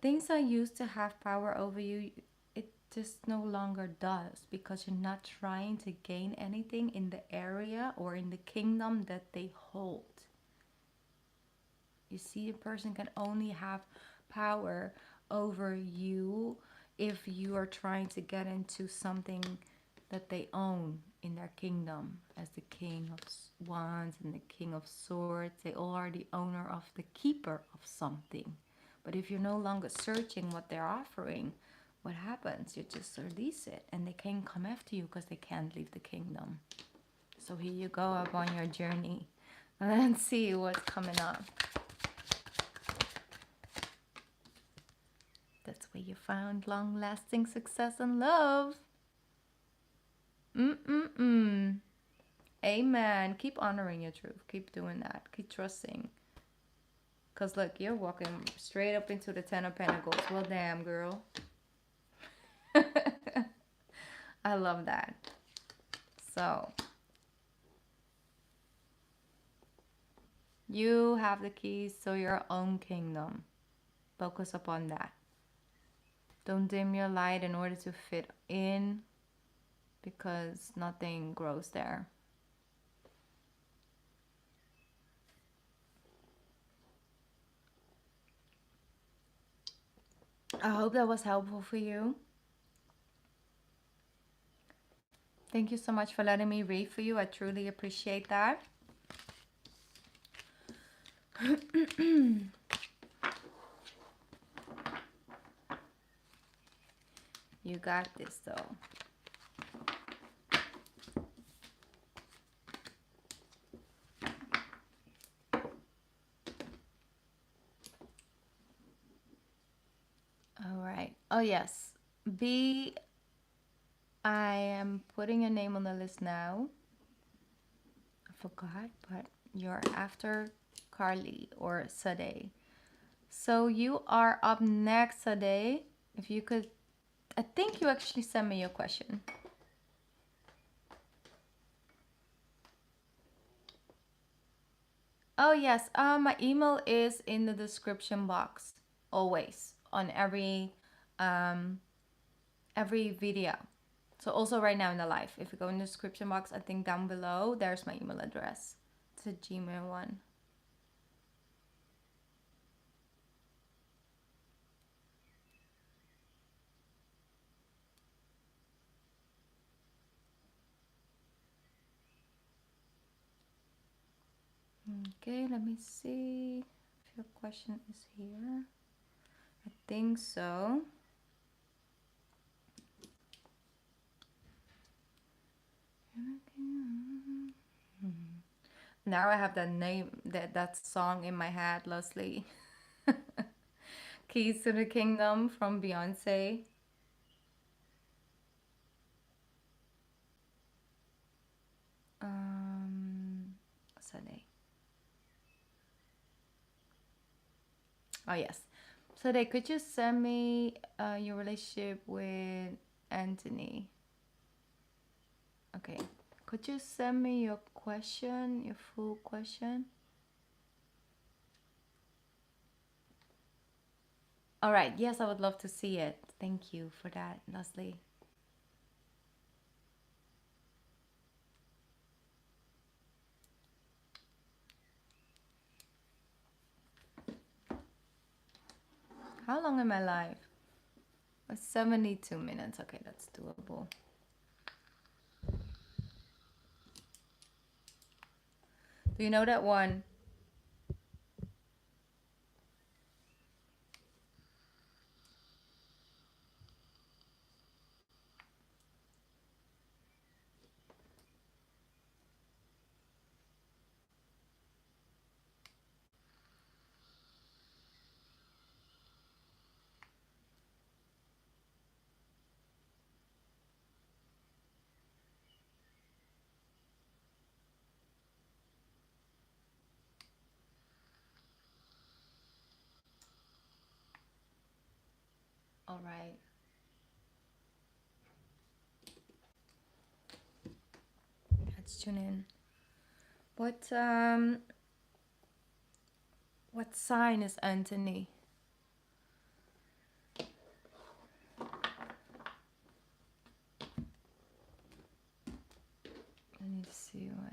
Speaker 1: things that used to have power over you. It just no longer does, because you're not trying to gain anything in the area or in the kingdom that they hold. You see, a person can only have power over you if you are trying to get into something that they own in their kingdom. As the King of Wands and the King of Swords, they all are the owner of the keeper of something. But if you're no longer searching what they're offering, what happens? You just release it, and they can't come after you because they can't leave the kingdom. So here you go up on your journey. Let's see what's coming up. That's where you found long-lasting success and love. Amen. Keep honoring your truth. Keep doing that. Keep trusting. Because look, you're walking straight up into the Ten of Pentacles. Well, damn, girl. I love that. So, you have the keys to your own kingdom. Focus upon that. Don't dim your light in order to fit in, because nothing grows there. I hope that was helpful for you. Thank you so much for letting me read for you. I truly appreciate that. You got this, though. All right. Oh, yes. B, I am putting a name on the list now. I forgot, but you're after Carly or Sade. So you are up next, Sade. If you could, I think you actually sent me your question. Oh yes, my email is in the description box, always on um, every video. So also right now in the live, if you go in the description box, I think down below, there's my email address. It's a Gmail one. Okay, let me see if your question is here. I think so. Now I have that name, that song in my head, Leslie. Keys to the Kingdom from Beyonce. Sunday. Oh yes. Sunday, could you send me your relationship with Anthony? Okay. Could you send me your question, your full question? All right. Yes, I would love to see it. Thank you for that, Leslie. How long am I live? 72 minutes. Okay, that's doable. Do you know that one? All right. Let's tune in. What sign is Anthony? I need to see what.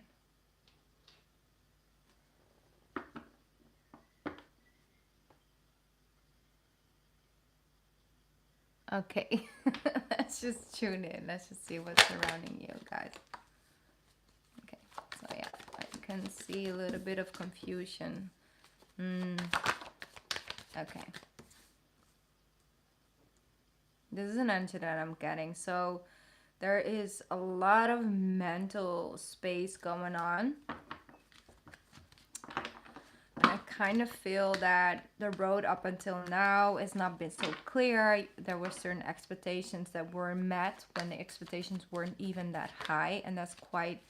Speaker 1: Okay, let's just tune in. Let's just see what's surrounding you guys. Okay, so yeah, I can see a little bit of confusion. Okay. This is an answer that I'm getting. So there is a lot of mental space going on. And I kind of feel that the road up until now has not been so clear. There were certain expectations that were met when the expectations weren't even that high. And that's quite,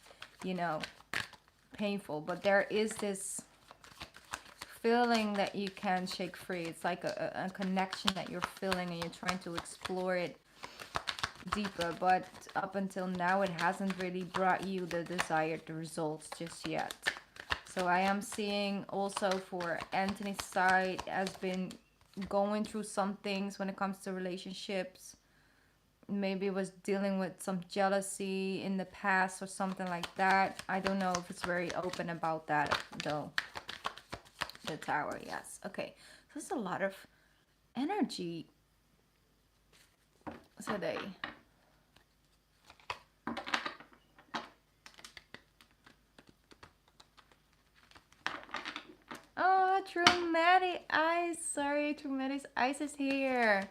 Speaker 1: painful. But there is this feeling that you can shake free. It's like a connection that you're feeling and you're trying to explore it deeper. But up until now, it hasn't really brought you the desired results just yet. So I am seeing also for Anthony's side has been going through some things when it comes to relationships. Maybe it was dealing with some jealousy in the past or something like that. I don't know if it's very open about that though. The Tower, yes. Okay, so there's a lot of energy today. Oh, True Maddie Ice. Sorry, True Maddie's Ice is here.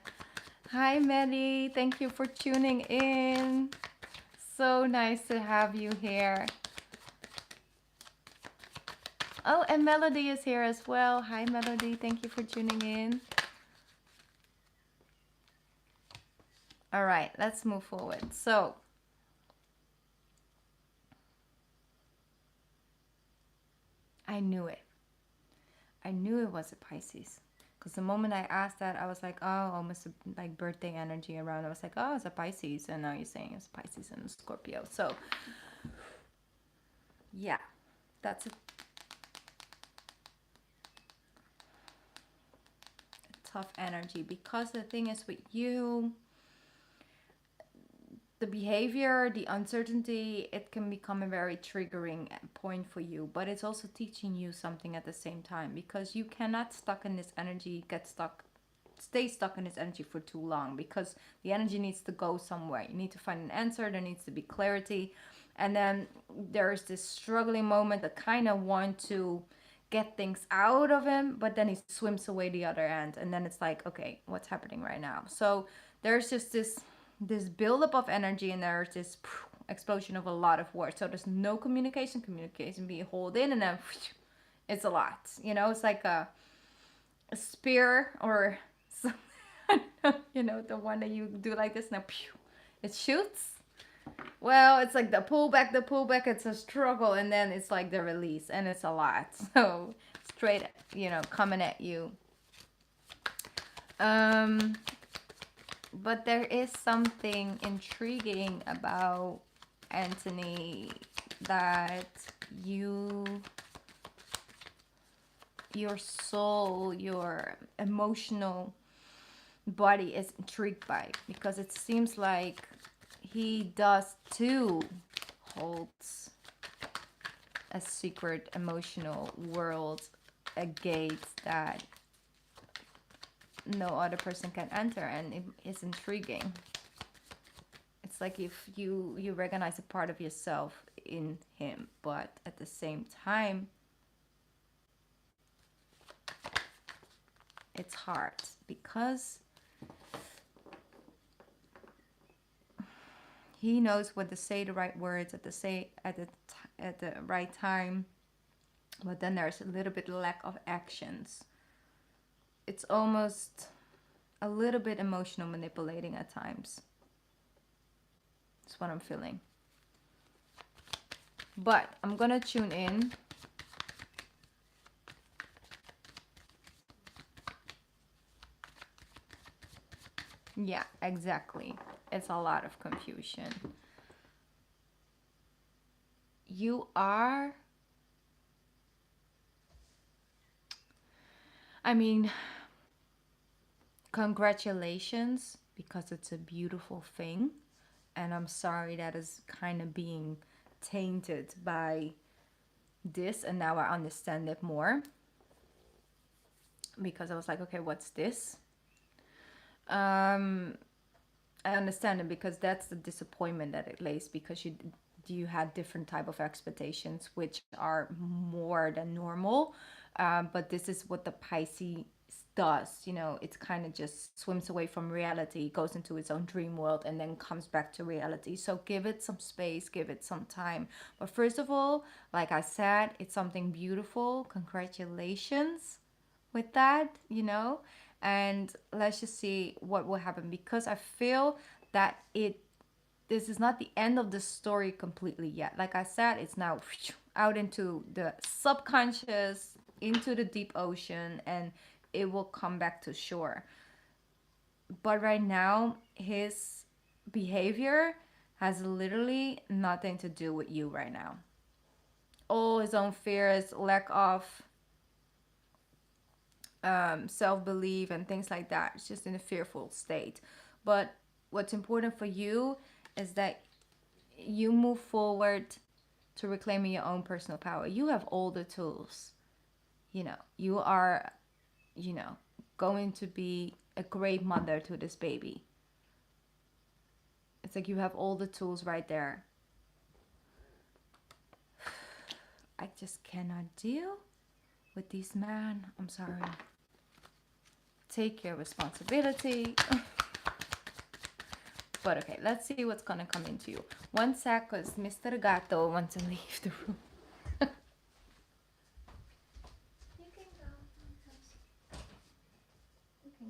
Speaker 1: Hi, Maddie. Thank you for tuning in. So nice to have you here. Oh, and Melody is here as well. Hi, Melody. Thank you for tuning in. All right, let's move forward. So, I knew it. I knew it was a Pisces. Because the moment I asked that, I was like, oh, almost like birthday energy around. I was like, oh, it's a Pisces. And now you're saying it's Pisces and Scorpio. So, yeah, that's a tough energy. Because the thing is with you, the behavior, the uncertainty, it can become a very triggering point for you. But it's also teaching you something at the same time. Because you cannot stuck in this energy, stay stuck in this energy for too long, because the energy needs to go somewhere. You need to find an answer. There needs to be clarity. And then there's this struggling moment that kind of want to get things out of him, but then he swims away the other end, and then it's like, okay, what's happening right now? So there's just this buildup of energy, and there's this explosion of a lot of words. So there's no communication being held in, and then it's a lot. It's like a spear, or the one that you do like this, now it shoots. Well, it's like the pullback, it's a struggle, and then it's like the release, and it's a lot. So straight, coming at you. But there is something intriguing about Anthony, that your soul, your emotional body is intrigued by, because it seems like he does too holds a secret emotional world, a gate that no other person can enter, and it is intriguing. It's like if you recognize a part of yourself in him, but at the same time it's hard, because he knows what to say, the right words at the right time, but then there's a little bit lack of actions. It's almost a little bit emotional manipulating at times. That's what I'm feeling. But I'm gonna tune in. Yeah, exactly. It's a lot of confusion. You are, I mean, congratulations, because it's a beautiful thing. And I'm sorry that is kind of being tainted by this. And now I understand it more, because I was like, okay, what's this? I understand it, because that's the disappointment that it lays, because you had different type of expectations, which are more than normal. But this is what the Pisces does. It's kind of just swims away from reality, goes into its own dream world, and then comes back to reality. So give it some space, give it some time. But first of all, like I said, it's something beautiful. Congratulations with that, and let's just see what will happen, because I feel that this is not the end of the story completely yet. Like I said, it's now out into the subconscious, into the deep ocean, and it will come back to shore. But right now, his behavior has literally nothing to do with you right now. All his own fears, lack of self-belief and things like that. It's just in a fearful state. But what's important for you is that you move forward to reclaiming your own personal power. You have all the tools. You are, going to be a great mother to this baby. It's like you have all the tools right there. I just cannot deal with these men. I'm sorry. Take your responsibility. But okay, let's see what's gonna come into you. One sec, because Mr. Gato wants to leave the room. You can go. You can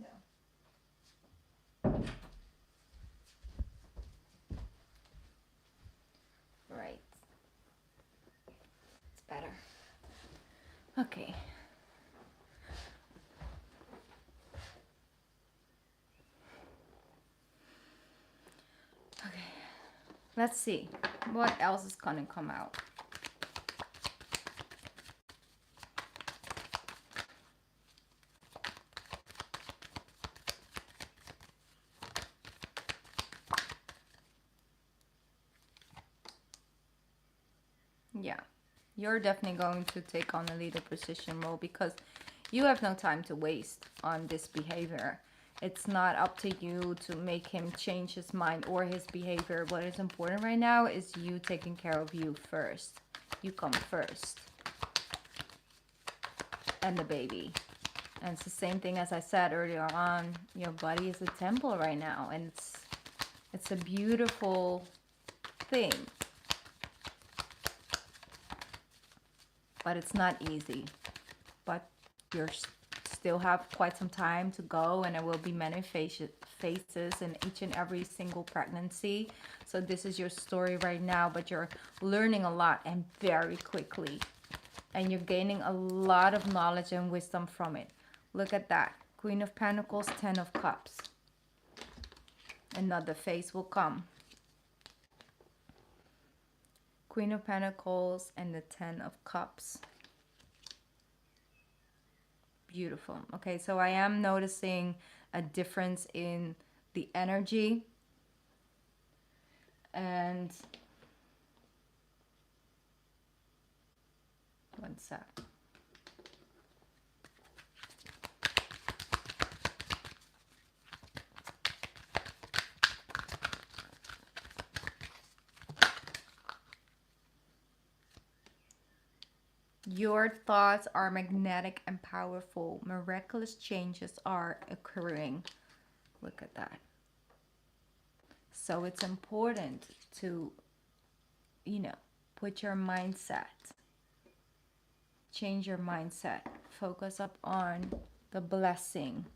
Speaker 1: go. Right. It's better. Okay. Let's see what else is gonna come out. Yeah, you're definitely going to take on a leader position role because you have no time to waste on this behavior. It's not up to you to make him change his mind or his behavior. What is important right now is you taking care of you first. You come first. And the baby. And it's the same thing as I said earlier on. Your body is a temple right now, and it's a beautiful thing. But it's not easy. But you still have quite some time to go, and there will be many phases in each and every single pregnancy. So this is your story right now, but you're learning a lot and very quickly. And you're gaining a lot of knowledge and wisdom from it. Look at that. Queen of Pentacles, 10 of Cups. Another phase will come. Queen of Pentacles and the 10 of Cups. Beautiful. Okay, so I am noticing a difference in the energy. And one sec. Your thoughts are magnetic and powerful. Miraculous changes are occurring. Look at that. So it's important to, put your mindset. Change your mindset. Focus up on the blessing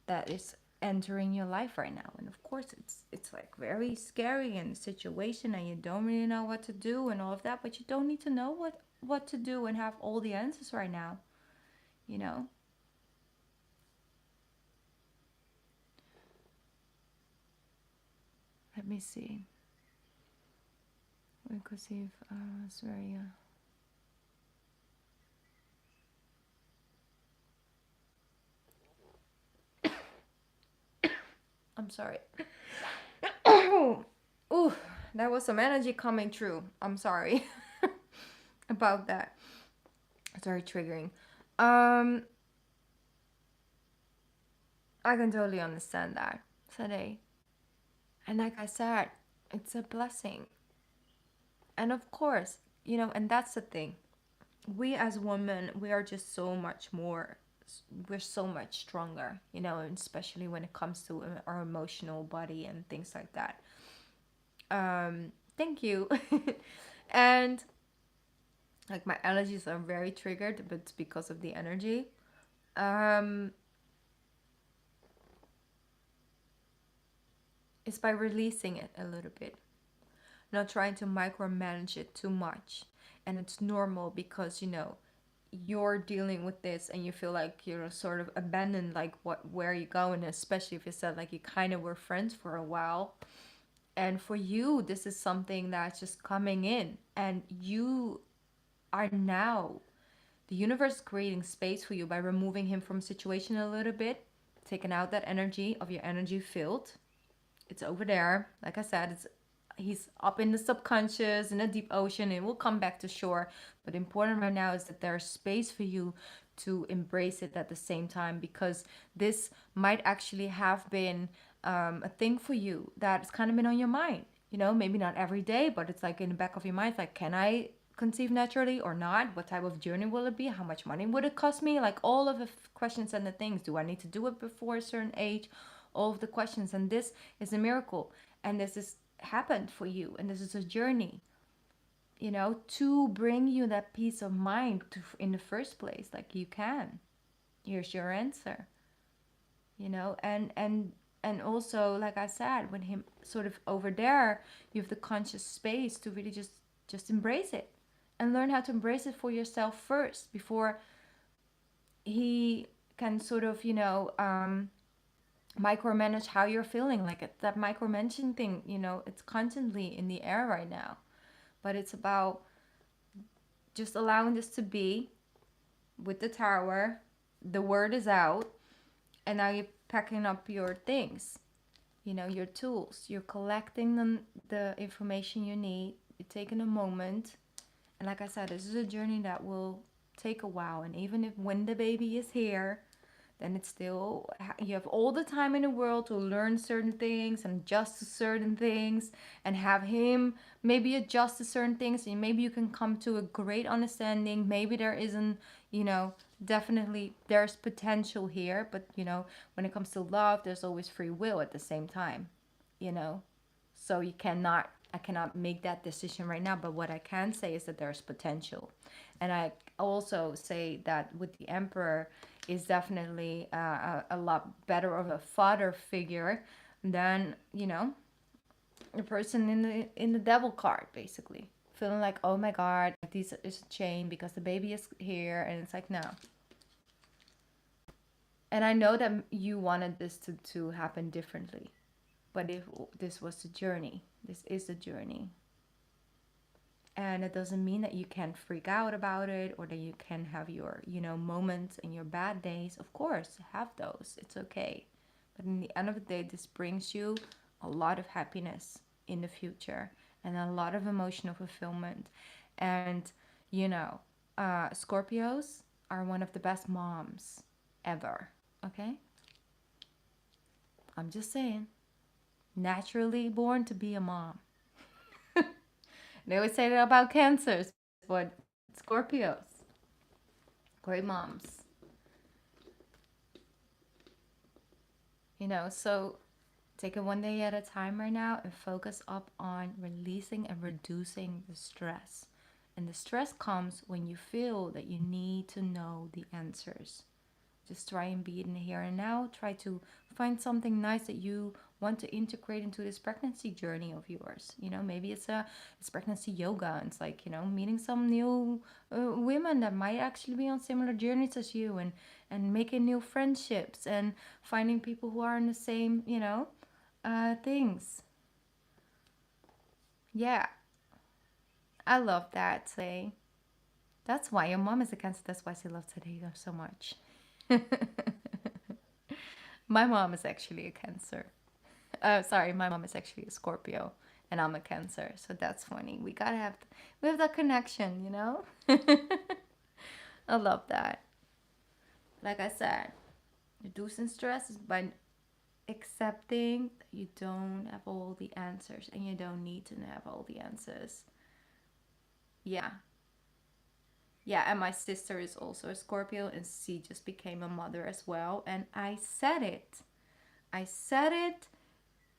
Speaker 1: that is entering your life right now. And of course it's like very scary in the situation, and you don't really know what to do and all of that, but you don't need to know what to do and have all the answers right now. Let me see. We could see if it's very I'm sorry. Ooh, that was some energy coming through. I'm sorry about that. It's very triggering. I can totally understand that today. And like I said, it's a blessing. And of course, and that's the thing. We as women, we are just so much more, we're so much stronger, and especially when it comes to our emotional body and things like that. Thank you. And like my allergies are very triggered, but it's because of the energy. It's by releasing it a little bit, not trying to micromanage it too much. And it's normal because you're dealing with this and you feel like you're sort of abandoned, like where are you going, especially if you said like you kind of were friends for a while. And for you, this is something that's just coming in, and you are now, the universe is creating space for you by removing him from a situation a little bit, taking out that energy of your energy field. It's over there. Like I said, he's up in the subconscious, in the deep ocean, and will come back to shore. But important right now is that there's space for you to embrace it at the same time, because this might actually have been a thing for you that's kind of been on your mind. Maybe not every day, but it's like in the back of your mind, like, can I conceive naturally or not? What type of journey will it be? How much money would it cost me? Like all of the questions and the things. Do I need to do it before a certain age? All of the questions. And this is a miracle, and this is happened for you, and this is a journey, to bring you that peace of mind in the first place. Like, you can. Here's your answer. And also, like I said, when him sort of over there, you have the conscious space to really just embrace it and learn how to embrace it for yourself first before he can sort of micromanage how you're feeling. Like that micromanaging thing, you know, it's constantly in the air right now. But it's about just allowing this to be with the tower. The word is out, and now you're packing up your things, you know, your tools. You're collecting the information you need. You're taking a moment. And like I said, this is a journey that will take a while. And even if when the baby is here, then it's still, you have all the time in the world to learn certain things and adjust to certain things and have him maybe adjust to certain things, and maybe you can come to a great understanding. Maybe there isn't, you know, definitely there's potential here, but you know, when it comes to love, there's always free will at the same time, you know. So I cannot make that decision right now, but what I can say is that there's potential. And I also say that with the emperor is definitely a lot better of a father figure than, you know, the person in the devil card, basically feeling like, oh my god, this is a chain because the baby is here. And it's like, no. And I know that you wanted this to happen differently, but if this was the journey, this is the journey. And it doesn't mean that you can't freak out about it, or that you can have your, you know, moments and your bad days. Of course, have those. It's okay. But in the end of the day, this brings you a lot of happiness in the future and a lot of emotional fulfillment. And, you know, Scorpios are one of the best moms ever. Okay? I'm just saying. Naturally born to be a mom. They always say that about Cancers, but Scorpios, great moms. You know, so take it one day at a time right now and focus up on releasing and reducing the stress. And the stress comes when you feel that you need to know the answers. Just try and be in the here and now. Try to find something nice that you want to integrate into this pregnancy journey of yours. You know, maybe it's pregnancy yoga. And it's like, you know, meeting some new women that might actually be on similar journeys as you, and making new friendships and finding people who are in the same, you know, things. Yeah, I love that. Say, that's why your mom is a Cancer. That's why she loves Today so much. My mom is actually a Cancer. Sorry, my mom is actually a Scorpio, and I'm a Cancer. So that's funny. We have that connection, you know. I love that. Like I said, reducing stress is by accepting that you don't have all the answers, and you don't need to have all the answers. Yeah. Yeah, and my sister is also a Scorpio, and she just became a mother as well. And I said it. I said it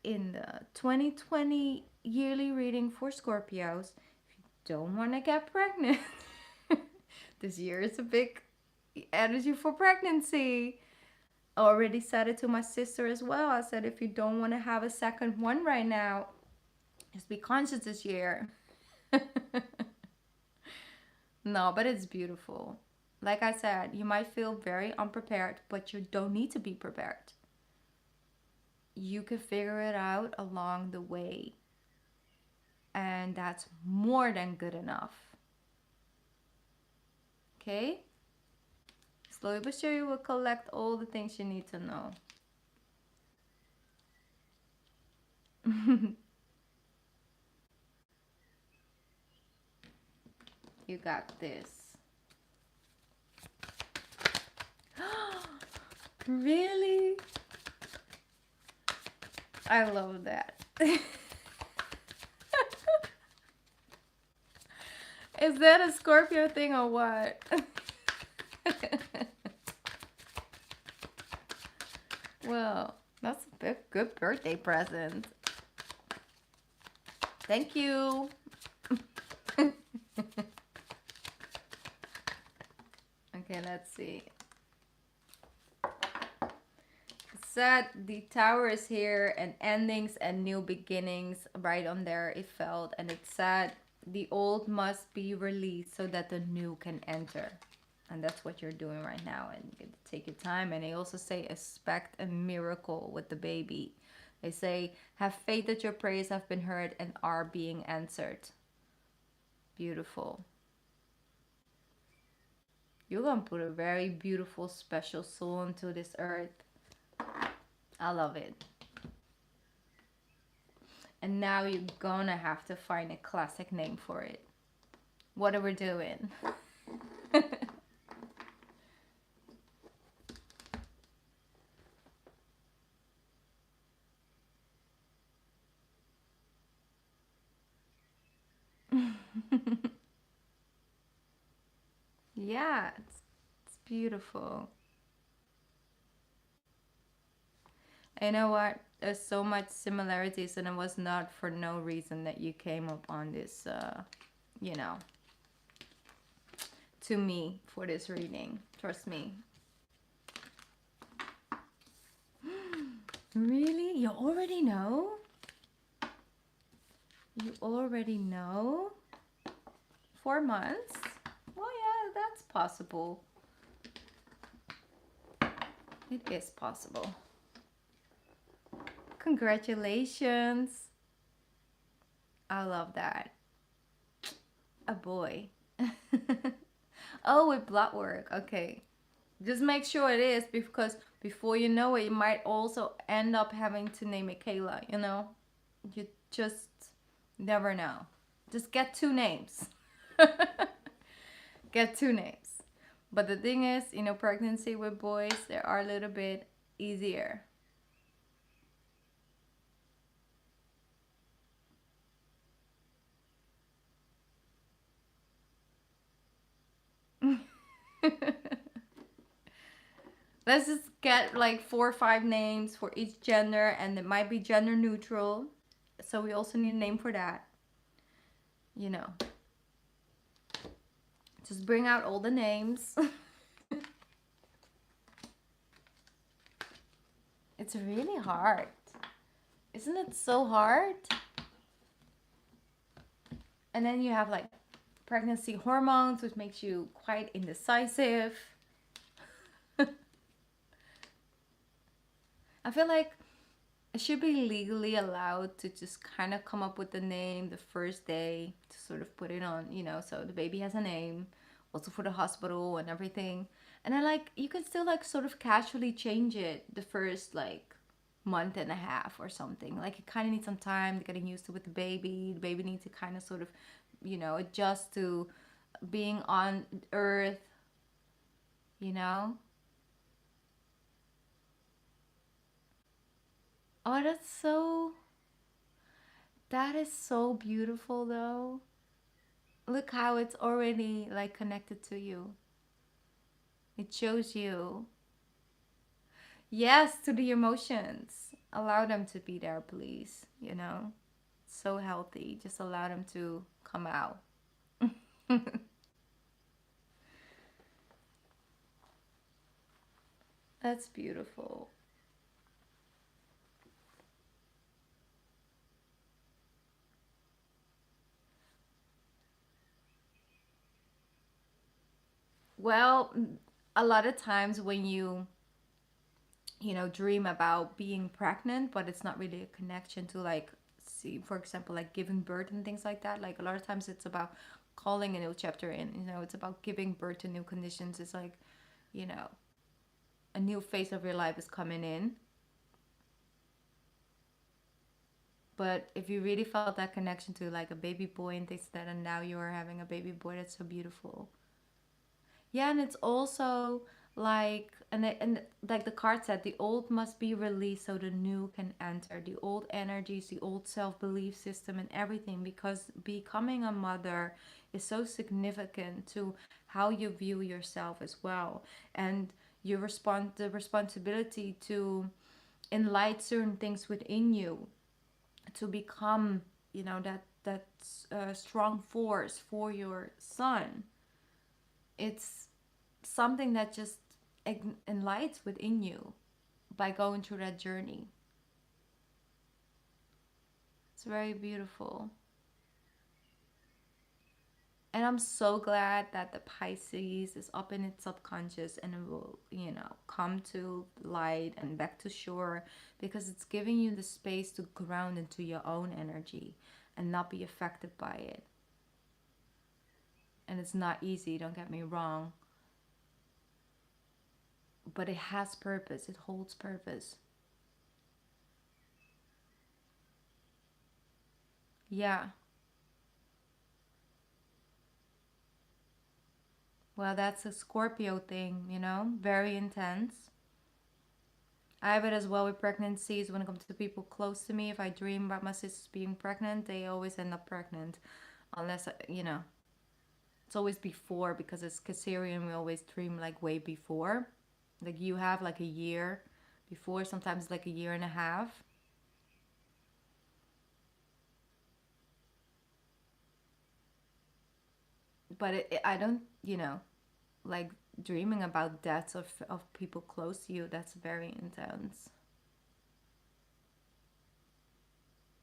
Speaker 1: in the 2020 yearly reading for Scorpios. If you don't want to get pregnant, this year is a big energy for pregnancy. I already said it to my sister as well. I said, if you don't want to have a second one right now, just be conscious this year. No, but it's beautiful. Like I said, you might feel very unprepared, but you don't need to be prepared. You can figure it out along the way. And that's more than good enough. Okay? Slowly but surely you will collect all the things you need to know. You got this. Really? I love that. Is that a Scorpio thing or what? Well, that's a good birthday present. Thank you. Okay, let's see. It said the tower is here, and endings and new beginnings right on there, it felt. And it said the old must be released so that the new can enter. And that's what you're doing right now. And you get to take your time. And they also say expect a miracle with the baby. They say have faith that your prayers have been heard and are being answered. Beautiful. You're gonna put a very beautiful, special soul into this earth. I love it. And now you're gonna have to find a classic name for it. What are we doing? Yeah, it's beautiful. You know what? There's so much similarities, and it was not for no reason that you came up on this, you know, to me for this reading. Trust me. Really? You already know? You already know? 4 months? Well, yeah, that's possible. It is possible. Congratulations. I love that. A boy. Oh, with blood work. Okay. Just make sure it is, because before you know it, you might also end up having to name it Kayla, you know? You just never know. Just get 2 names. Get 2 names. But the thing is, you know, pregnancy with boys, they are a little bit easier. Let's just get like 4 or 5 names for each gender, and it might be gender neutral. So we also need a name for that. You know. Just bring out all the names. It's really hard. Isn't it so hard? And then you have like pregnancy hormones, which makes you quite indecisive. I feel like it should be legally allowed to just kind of come up with the name the first day to sort of put it on, you know, so the baby has a name, also for the hospital and everything. And then like you can still like sort of casually change it the first like month and a half or something. Like you kind of need some time to getting used to with the baby. The baby needs to kind of sort of, you know, adjust to being on earth, you know. Oh, that is so beautiful though. Look how it's already like connected to you. It shows you. Yes, to the emotions. Allow them to be there, please. You know, so healthy. Just allow them to come out. That's beautiful. Well, a lot of times when you know, dream about being pregnant, but it's not really a connection to like, see, for example, like giving birth and things like that. Like a lot of times it's about calling a new chapter in, you know, it's about giving birth to new conditions. It's like, you know, a new phase of your life is coming in. But if you really felt that connection to like a baby boy and things like that, and now you are having a baby boy, that's so beautiful. Yeah, and it's also like, and like the card said, the old must be released so the new can enter. The old energies, the old self belief system, and everything, because becoming a mother is so significant to how you view yourself as well, and you respond the responsibility to enlighten certain things within you to become, you know, that strong force for your son. It's something that just enlightens within you by going through that journey. It's very beautiful. And I'm so glad that the Pisces is up in its subconscious and it will, come to light and back to shore, because it's giving you the space to ground into your own energy and not be affected by it. And it's not easy, don't get me wrong, but it has purpose, it holds purpose. Yeah. Well, that's a Scorpio thing, very intense. I have it as well with pregnancies. When it comes to people close to me, if I dream about my sisters being pregnant, they always end up pregnant. Unless, it's always before, because it's Caesarean, we always dream like way before. Like you have like a year before, sometimes like a year and a half. But I don't, like dreaming about deaths of people close to you. That's very intense.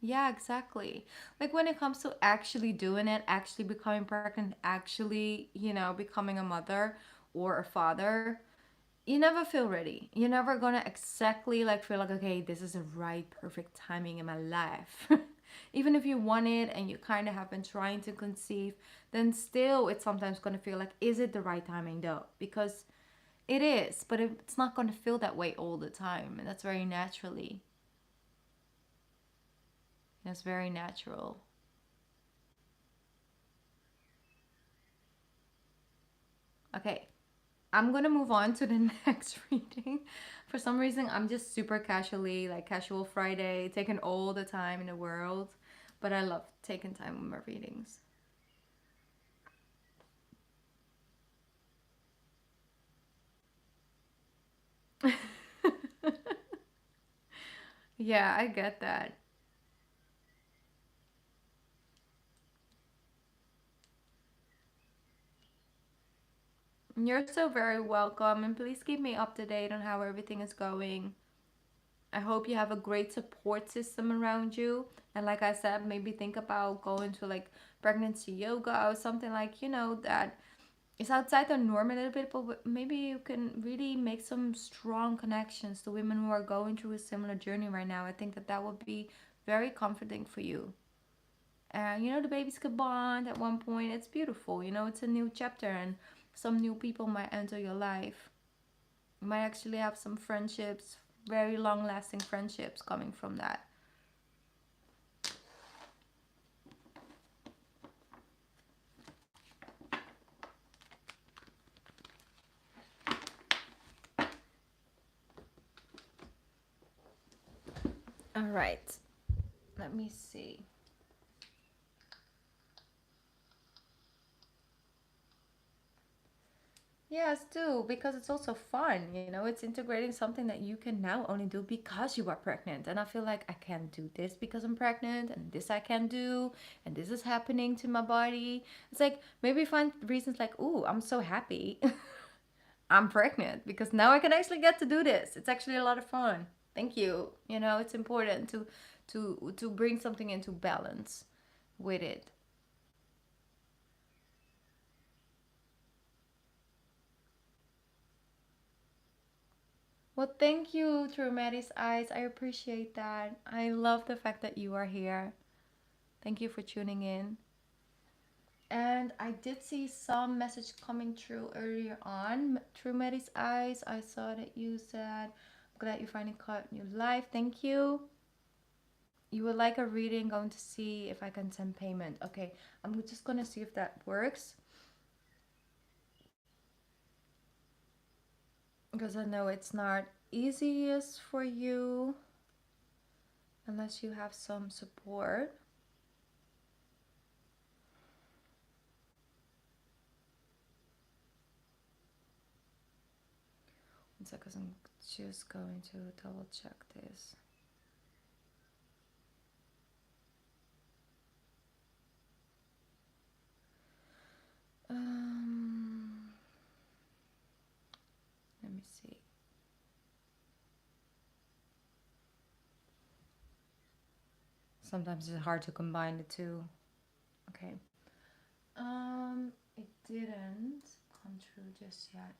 Speaker 1: Yeah, exactly. Like when it comes to actually doing it, actually becoming pregnant, actually, becoming a mother or a father, you never feel ready. You're never gonna exactly like feel like, okay, this is the right perfect timing in my life. Even if you want it and you kind of have been trying to conceive, then still it's sometimes gonna feel like, is it the right timing though? Because it is, but it's not gonna feel that way all the time, and that's very naturally. That's very natural. Okay, I'm gonna move on to the next reading. For some reason, I'm just super casually, like casual Friday, taking all the time in the world. But I love taking time with my readings. Yeah, I get that. You're so very welcome, and please keep me up to date on how everything is going. I hope you have a great support system around you. And like I said, maybe think about going to like pregnancy yoga or something like, that it's outside the norm a little bit, but maybe you can really make some strong connections to women who are going through a similar journey right now. I think that that would be very comforting for you. And the babies could bond at one point. It's beautiful. It's a new chapter, and some new people might enter your life. You might actually have some friendships, very long lasting friendships coming from that. All right. Let me see. Yes, do, because it's also fun, it's integrating something that you can now only do because you are pregnant. And I feel like I can't do this because I'm pregnant, and this I can do, and this is happening to my body. It's like maybe find reasons like, "Ooh, I'm so happy I'm pregnant because now I can actually get to do this." It's actually a lot of fun. Thank you. It's important to bring something into balance with it. Well, thank you, Through Maddie's Eyes. I appreciate that. I love the fact that you are here. Thank you for tuning in. And I did see some message coming through earlier on. Through Maddie's Eyes, I saw that you said, I'm glad you finally caught new life. Thank you. You would like a reading, going to see if I can send payment. Okay, I'm just going to see if that works. Because I know it's not easiest for you unless you have some support. One second, I'm just going to double check this. Um, Let me see. Sometimes it's hard to combine the two. Okay. It didn't come through just yet.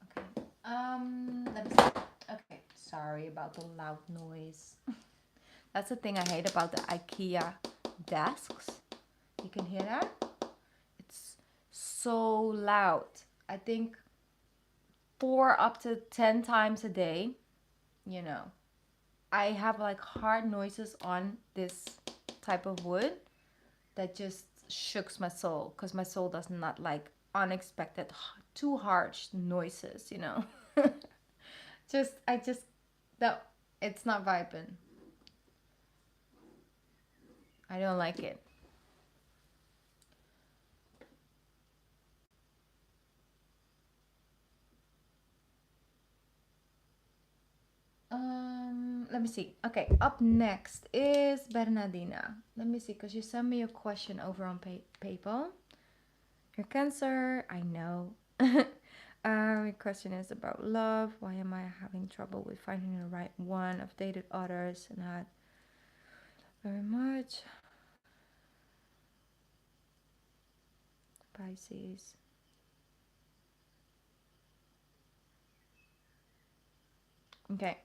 Speaker 1: Okay. Let me see. Okay, sorry about the loud noise. That's the thing I hate about the IKEA desks. You can hear that? It's so loud. I think 4 up to 10 times a day, you know. I have like hard noises on this type of wood that just shooks my soul, because my soul does not like unexpected, too harsh noises, you know. That it's not vibing. I don't like it. Let me see. Okay, up next is Bernardina. Let me see, because you sent me a question over on PayPal. Your Cancer, I know. My question is about love. Why am I having trouble with finding the right one? I've dated others and had very much. Pisces. Okay.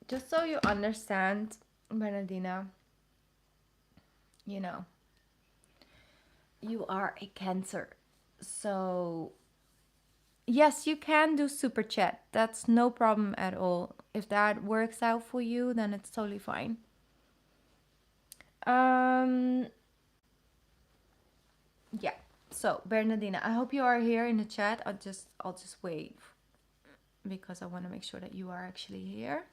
Speaker 1: Just so you understand, Bernardina, you know, you are a Cancer. So, yes, you can do super chat. That's no problem at all. If that works out for you, then it's totally fine. Yeah. So, Bernardina, I hope you are here in the chat. I'll just wait because I want to make sure that you are actually here.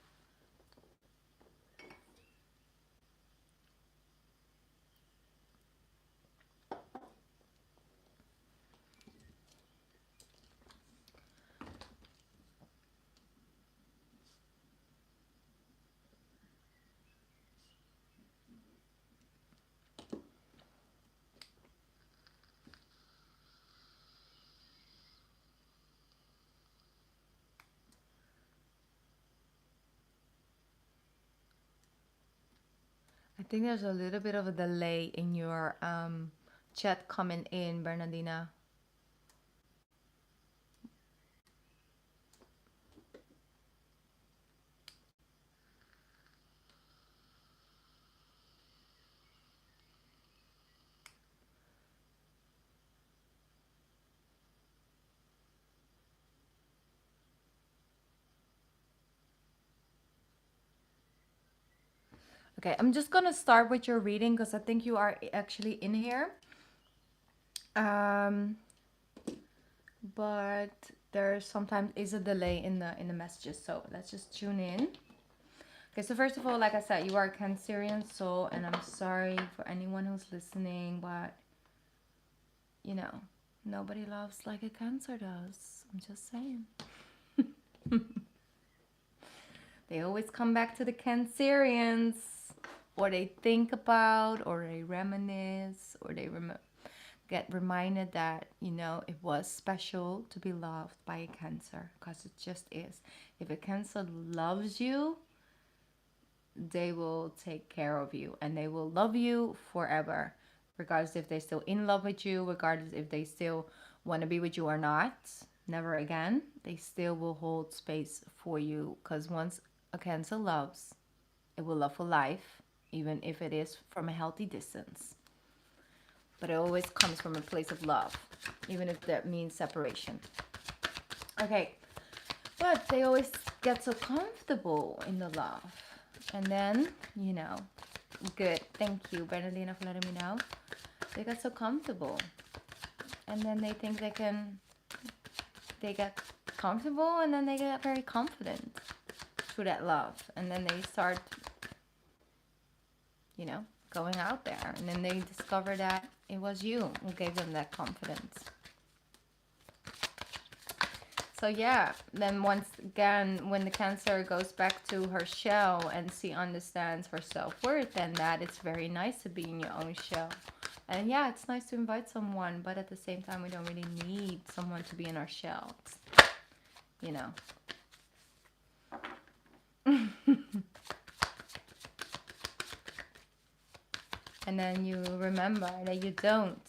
Speaker 1: I think there's a little bit of a delay in your chat coming in, Bernardina. Okay, I'm just gonna start with your reading because I think you are actually in here. But there sometimes is a delay in the messages, so let's just tune in. Okay, so first of all, like I said, you are a Cancerian soul, and I'm sorry for anyone who's listening, but you know, nobody loves like a Cancer does. I'm just saying. They always come back to the Cancerians, or they think about, or they reminisce, or they get reminded that, you know, it was special to be loved by a Cancer, because it just is. If a Cancer loves you, they will take care of you and they will love you forever, regardless if they're still in love with you, regardless if they still want to be with you or not. Never again. They still will hold space for you, because once a Cancer loves, it will love for life, even if it is from a healthy distance. But it always comes from a place of love, even if that means separation. Okay, but they always get so comfortable in the love. And then, you know, good. Thank you, Bernardina, for letting me know. They get so comfortable. And then they think they get comfortable, and then they get very confident through that love. And then they start, you know, going out there. And then they discover that it was you who gave them that confidence. So yeah, then once again, when the Cancer goes back to her shell and she understands her self-worth, then that it's very nice to be in your own shell. And yeah, it's nice to invite someone, but at the same time, we don't really need someone to be in our shells, you know. And then you remember that you don't.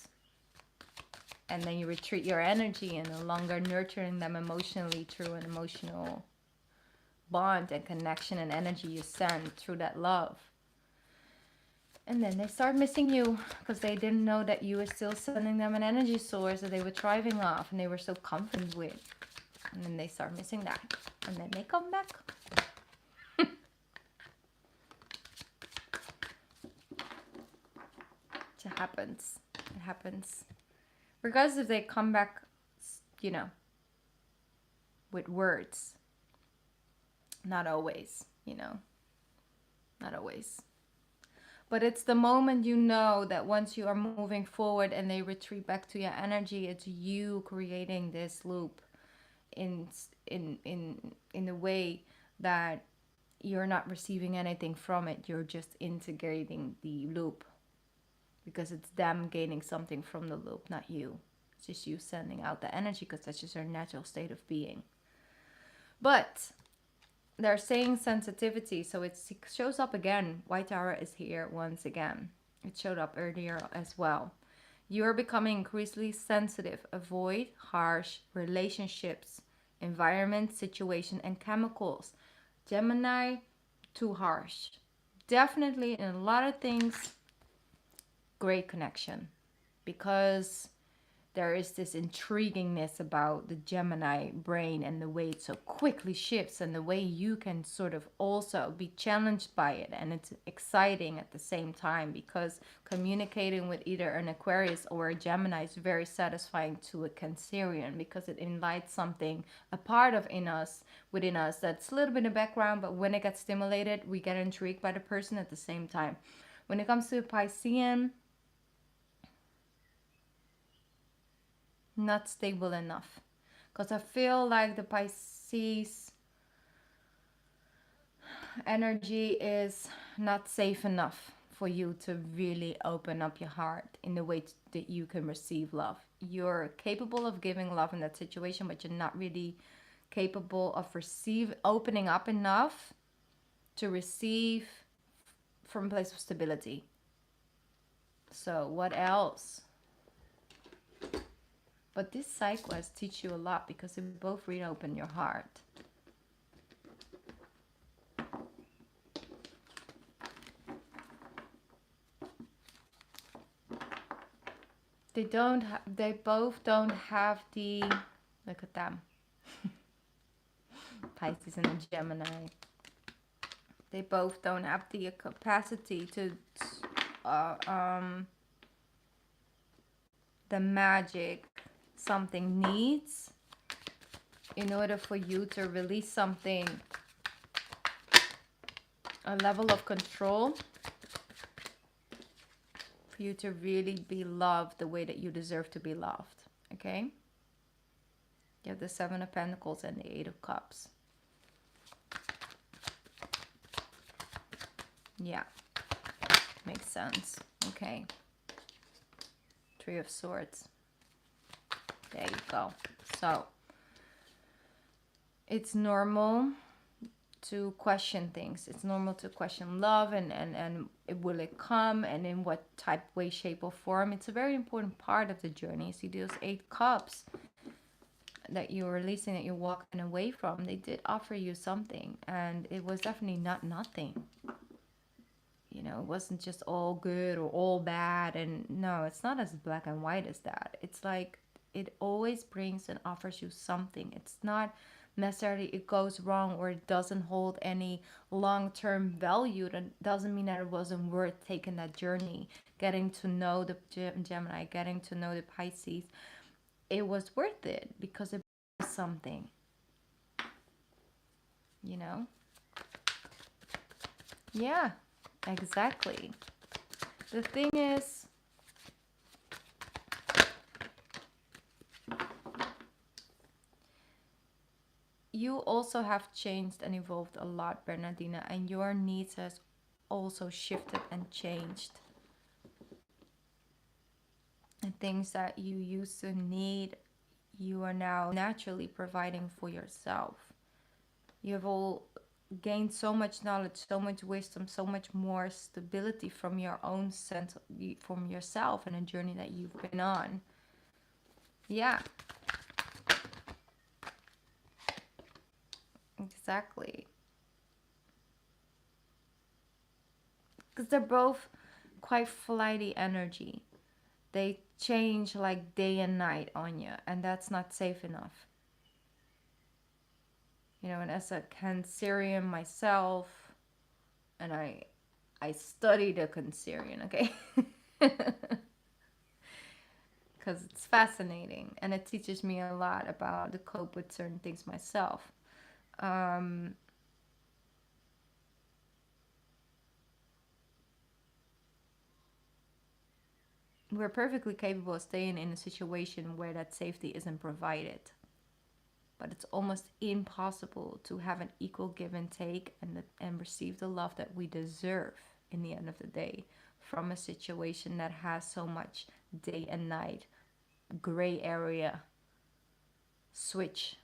Speaker 1: And then you retreat your energy and no longer nurturing them emotionally through an emotional bond and connection and energy you send through that love. And then they start missing you because they didn't know that you were still sending them an energy source that they were thriving off and they were so confident with. And then they start missing that. And then they come back. It happens. It happens. Regardless if they come back, you know, with words. Not always, you know. Not always. But it's the moment you know that once you are moving forward and they retreat back to your energy, it's you creating this loop in the way that you're not receiving anything from it. You're just integrating the loop because it's them gaining something from the loop, not you. It's just you sending out the energy because that's just their natural state of being. But they're saying sensitivity, so it shows up again. White Tower is here once again. It showed up earlier as well. You're becoming increasingly sensitive. Avoid harsh relationships, environment, situation, and chemicals. Gemini, too harsh. Definitely in a lot of things, great connection. Because there is this intriguingness about the Gemini brain and the way it so quickly shifts and the way you can sort of also be challenged by it. And it's exciting at the same time because communicating with either an Aquarius or a Gemini is very satisfying to a Cancerian because it enlightens something, a part of within us that's a little bit in the background, but when it gets stimulated, we get intrigued by the person at the same time. When it comes to a Piscean, not stable enough, because I feel like the Pisces energy is not safe enough for you to really open up your heart in the way that you can receive love. You're capable of giving love in that situation, but you're not really capable of opening up enough to receive from a place of stability. So what else? But this side quest teach you a lot because they both reopen your heart. They both don't have the, look at them. Pisces and a Gemini. They both don't have the capacity to the magic something needs in order for you to release something, a level of control, for you to really be loved the way that you deserve to be loved. Okay? You have the Seven of Pentacles and the Eight of Cups. Yeah, makes sense. Okay. Three of Swords. There you go. So it's normal to question things. It's normal to question love and will it come and in what type, way, shape or form. It's a very important part of the journey. See those 8 cups that you're releasing, that you're walking away from, they did offer you something, and it was definitely not nothing. You know, it wasn't just all good or all bad. And no, it's not as black and white as that. It's like it always brings and offers you something. It's not necessarily it goes wrong or it doesn't hold any long-term value. That doesn't mean that it wasn't worth taking that journey, getting to know the Gemini, getting to know the Pisces. It was worth it because it brings something, you know? Yeah, exactly. The thing is, you also have changed and evolved a lot, Bernardina, and your needs has also shifted and changed. And things that you used to need, you are now naturally providing for yourself. You have all gained so much knowledge, so much wisdom, so much more stability from your own sense, from yourself and a journey that you've been on. Yeah, exactly. Because they're both quite flighty energy. They change like day and night on you, and that's not safe enough. You know, and as a Cancerian myself, and I study the Cancerian, okay? Because it's fascinating and it teaches me a lot about to cope with certain things myself. Um, we're perfectly capable of staying in a situation where that safety isn't provided, but it's almost impossible to have an equal give and take and receive the love that we deserve in the end of the day from a situation that has so much day and night gray area switch.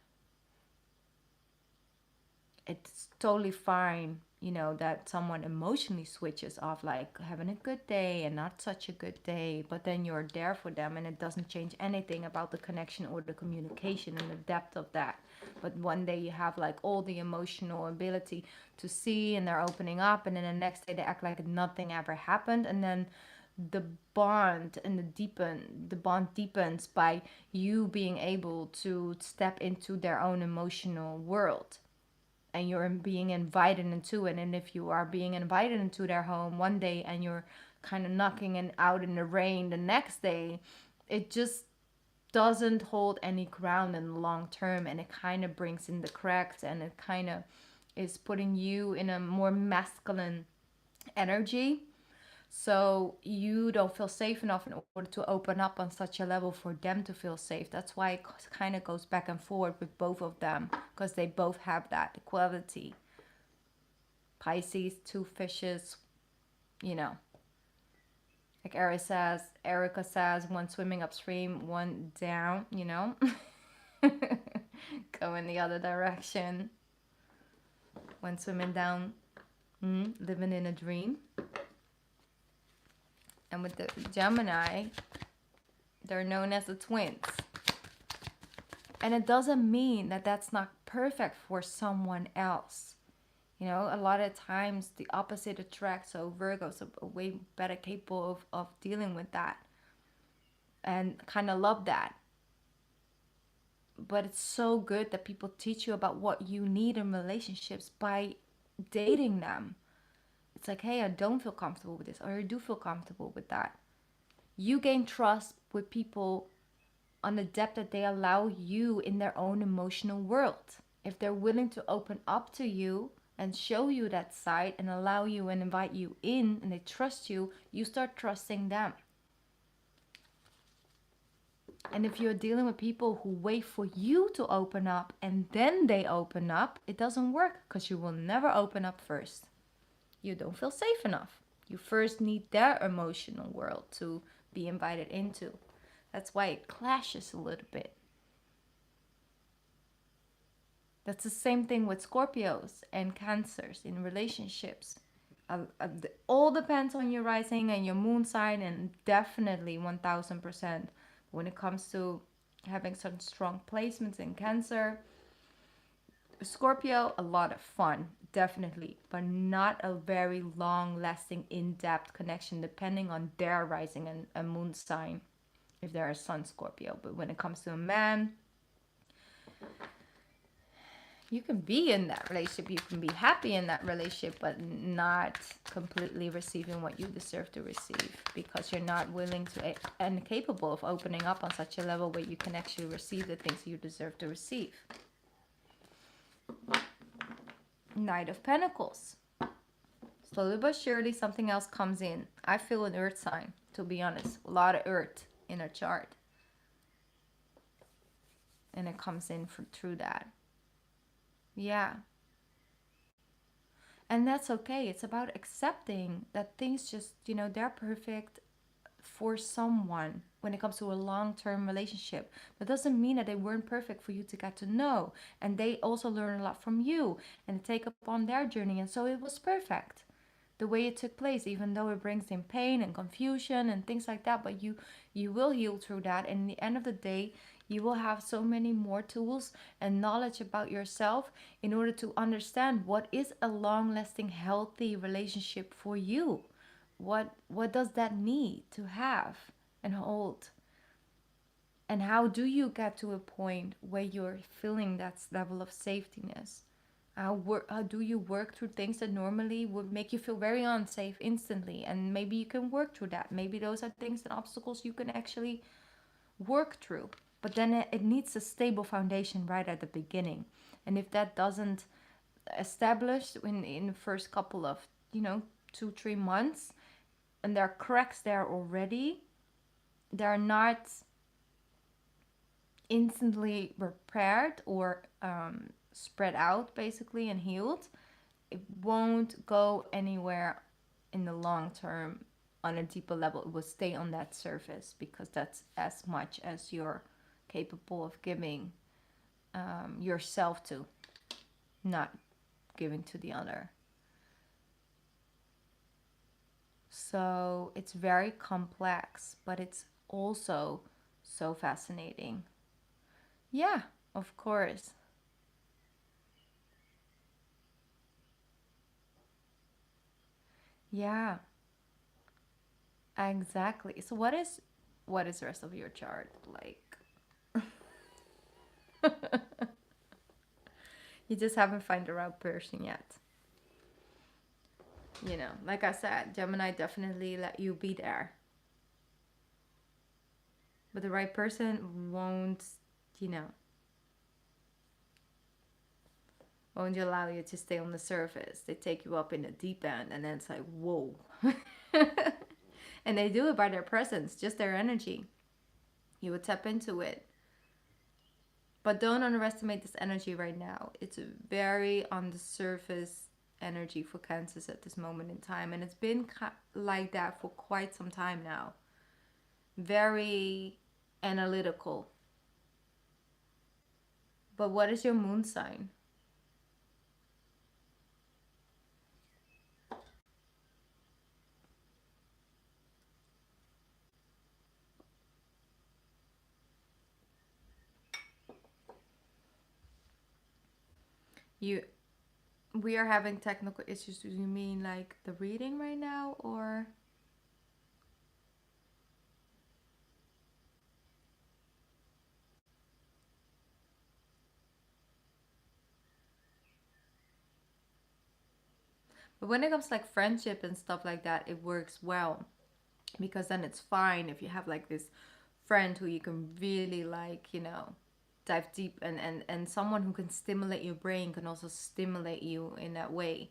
Speaker 1: It's totally fine, you know, that someone emotionally switches off, like having a good day and not such a good day, but then you're there for them and it doesn't change anything about the connection or the communication and the depth of that. But one day you have like all the emotional ability to see and they're opening up, and then the next day they act like nothing ever happened, and then the the bond deepens by you being able to step into their own emotional world, and you're being invited into it. And if you are being invited into their home one day and you're kind of knocking it out in the rain the next day, it just doesn't hold any ground in the long term, and it kind of brings in the cracks, and it kind of is putting you in a more masculine energy, so you don't feel safe enough in order to open up on such a level for them to feel safe. That's why it kind of goes back and forward with both of them, because they both have that quality. Pisces, two fishes, you know. Like Erica says, one swimming upstream, one down, you know. Go in the other direction. One swimming down, living in a dream. And with the Gemini, they're known as the twins. And it doesn't mean that that's not perfect for someone else. You know, a lot of times the opposite attracts, so Virgos are way better capable of dealing with that and kind of love that. But it's so good that people teach you about what you need in relationships by dating them. It's like, hey, I don't feel comfortable with this, or I do feel comfortable with that. You gain trust with people on the depth that they allow you in their own emotional world. If they're willing to open up to you and show you that side and allow you and invite you in, and they trust you, you start trusting them. And if you're dealing with people who wait for you to open up and then they open up, it doesn't work, because you will never open up first. You don't feel safe enough. You first need their emotional world to be invited into. That's why it clashes a little bit. That's the same thing with Scorpios and Cancers in relationships. All depends on your rising and your moon sign, and definitely 1000% when it comes to having some strong placements in Cancer. Scorpio, a lot of fun, definitely, but not a very long lasting, in depth connection, depending on their rising and moon sign, if they're a Sun Scorpio. But when it comes to a man, you can be in that relationship, you can be happy in that relationship, but not completely receiving what you deserve to receive, because you're not willing to and capable of opening up on such a level where you can actually receive the things you deserve to receive. Knight of Pentacles. Slowly but surely something else comes in. I feel an earth sign, to be honest. A lot of earth in a chart. And it comes in through that. Yeah. And that's okay. It's about accepting that things just, they're perfect for someone. when it comes to a long-term relationship. That doesn't mean that they weren't perfect for you to get to know. And they also learn a lot from you and take up on their journey. And so it was perfect the way it took place, even though it brings in pain and confusion and things like that. But you will heal through that. And in the end of the day, you will have so many more tools and knowledge about yourself in order to understand what is a long-lasting, healthy relationship for you. What does that need to have and hold? And how do you get to a point where you're feeling that level of safetyness? How do you work through things that normally would make you feel very unsafe instantly? And maybe you can work through that. Maybe those are things and obstacles you can actually work through. But then it needs a stable foundation right at the beginning. And if that doesn't establish in the first couple of, 2-3 months, and there are cracks there already, they're not instantly repaired or spread out basically and healed, it won't go anywhere in the long term on a deeper level. It will stay on that surface because that's as much as you're capable of giving yourself to, not giving to the other. So it's very complex, but it's also so fascinating. Yeah, of course. Yeah, exactly. So what is the rest of your chart like? You just haven't found the right person yet. Like I said, Gemini definitely let you be there. But the right person you know, won't allow you to stay on the surface. They take you up in the deep end and then it's like, whoa. And they do it by their presence, just their energy. You would tap into it. But don't underestimate this energy right now. It's a very on the surface energy for Cancers at this moment in time. And it's been like that for quite some time now. Very analytical. But what is your moon sign? You we are having technical issues. Do you mean like the reading right now or but when it comes to like friendship and stuff like that, it works well because then it's fine if you have like this friend who you can really like, dive deep and someone who can stimulate your brain can also stimulate you in that way.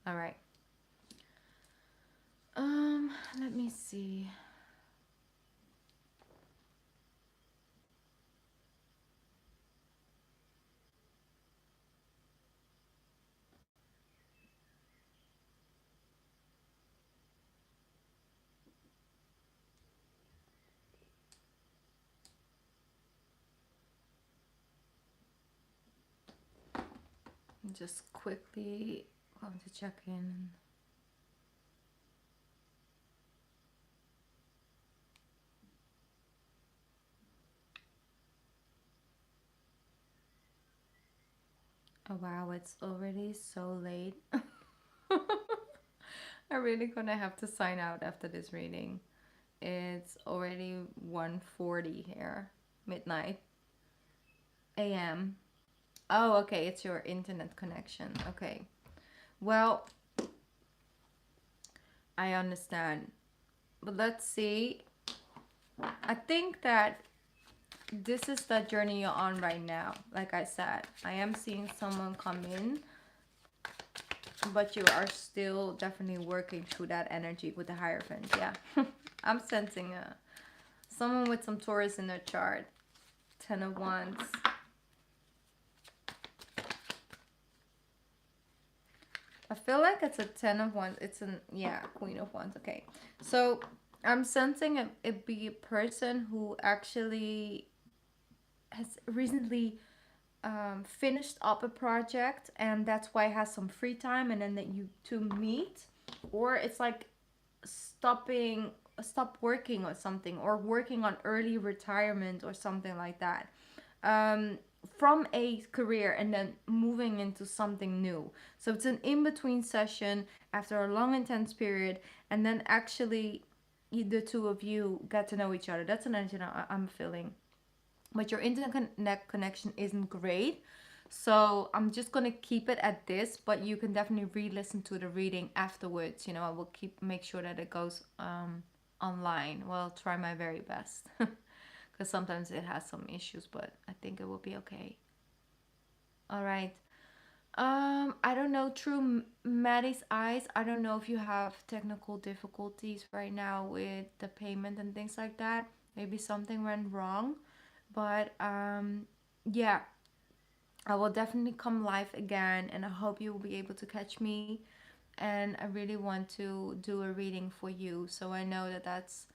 Speaker 1: All right. Let me see. Just quickly going to check in. Oh wow, it's already so late. I'm really gonna have to sign out after this reading. It's already 1:40 here, midnight a.m. Oh, okay, it's your internet connection. Okay. Well, I understand. But let's see. I think that this is the journey you're on right now. Like I said, I am seeing someone come in, but you are still definitely working through that energy with the Hierophant. Yeah. I'm sensing someone with some Taurus in their chart. 10 of Wands. I feel like it's a 10 of wands. It's an, yeah, Queen of Wands. Okay. So I'm sensing it be a person who actually has recently finished up a project, and that's why it has some free time, and then that you two meet, or it's like stop working or something, or working on early retirement or something like that, um, from a career and then moving into something new. So it's an in-between session after a long intense period, and then actually the two of you get to know each other. That's an energy I'm feeling, but your internet connection isn't great. So I'm just gonna keep it at this, but you can definitely re-listen to the reading afterwards. You know, I will make sure that it goes online. Well, I'll try my very best because sometimes it has some issues, but I think it will be okay. All right. I don't know. Through Maddie's eyes, I don't know if you have technical difficulties right now with the payment and things like that. Maybe something went wrong, but yeah, I will definitely come live again, and I hope you will be able to catch me. And I really want to do a reading for you, so I know that that's,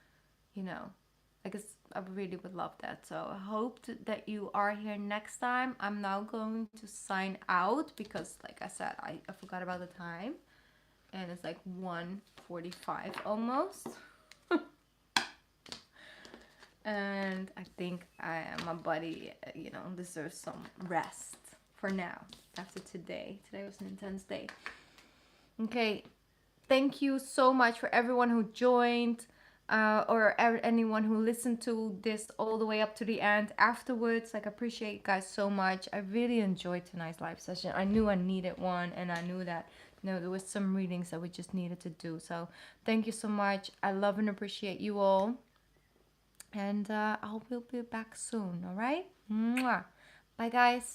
Speaker 1: you know, I guess I really would love that. So I hope that you are here next time. I'm now going to sign out because, like I said, I forgot about the time, and it's like 1:45 almost. And I think my body, deserves some rest for now after today. Today was an intense day. Okay, thank you so much for everyone who joined, or anyone who listened to this all the way up to the end afterwards. Like, I appreciate you guys so much. I really enjoyed tonight's live session. I knew I needed one, and I knew that, there was some readings that we just needed to do. So thank you so much. I love and appreciate you all. And I hope we'll be back soon. All right? Mwah. Bye, guys.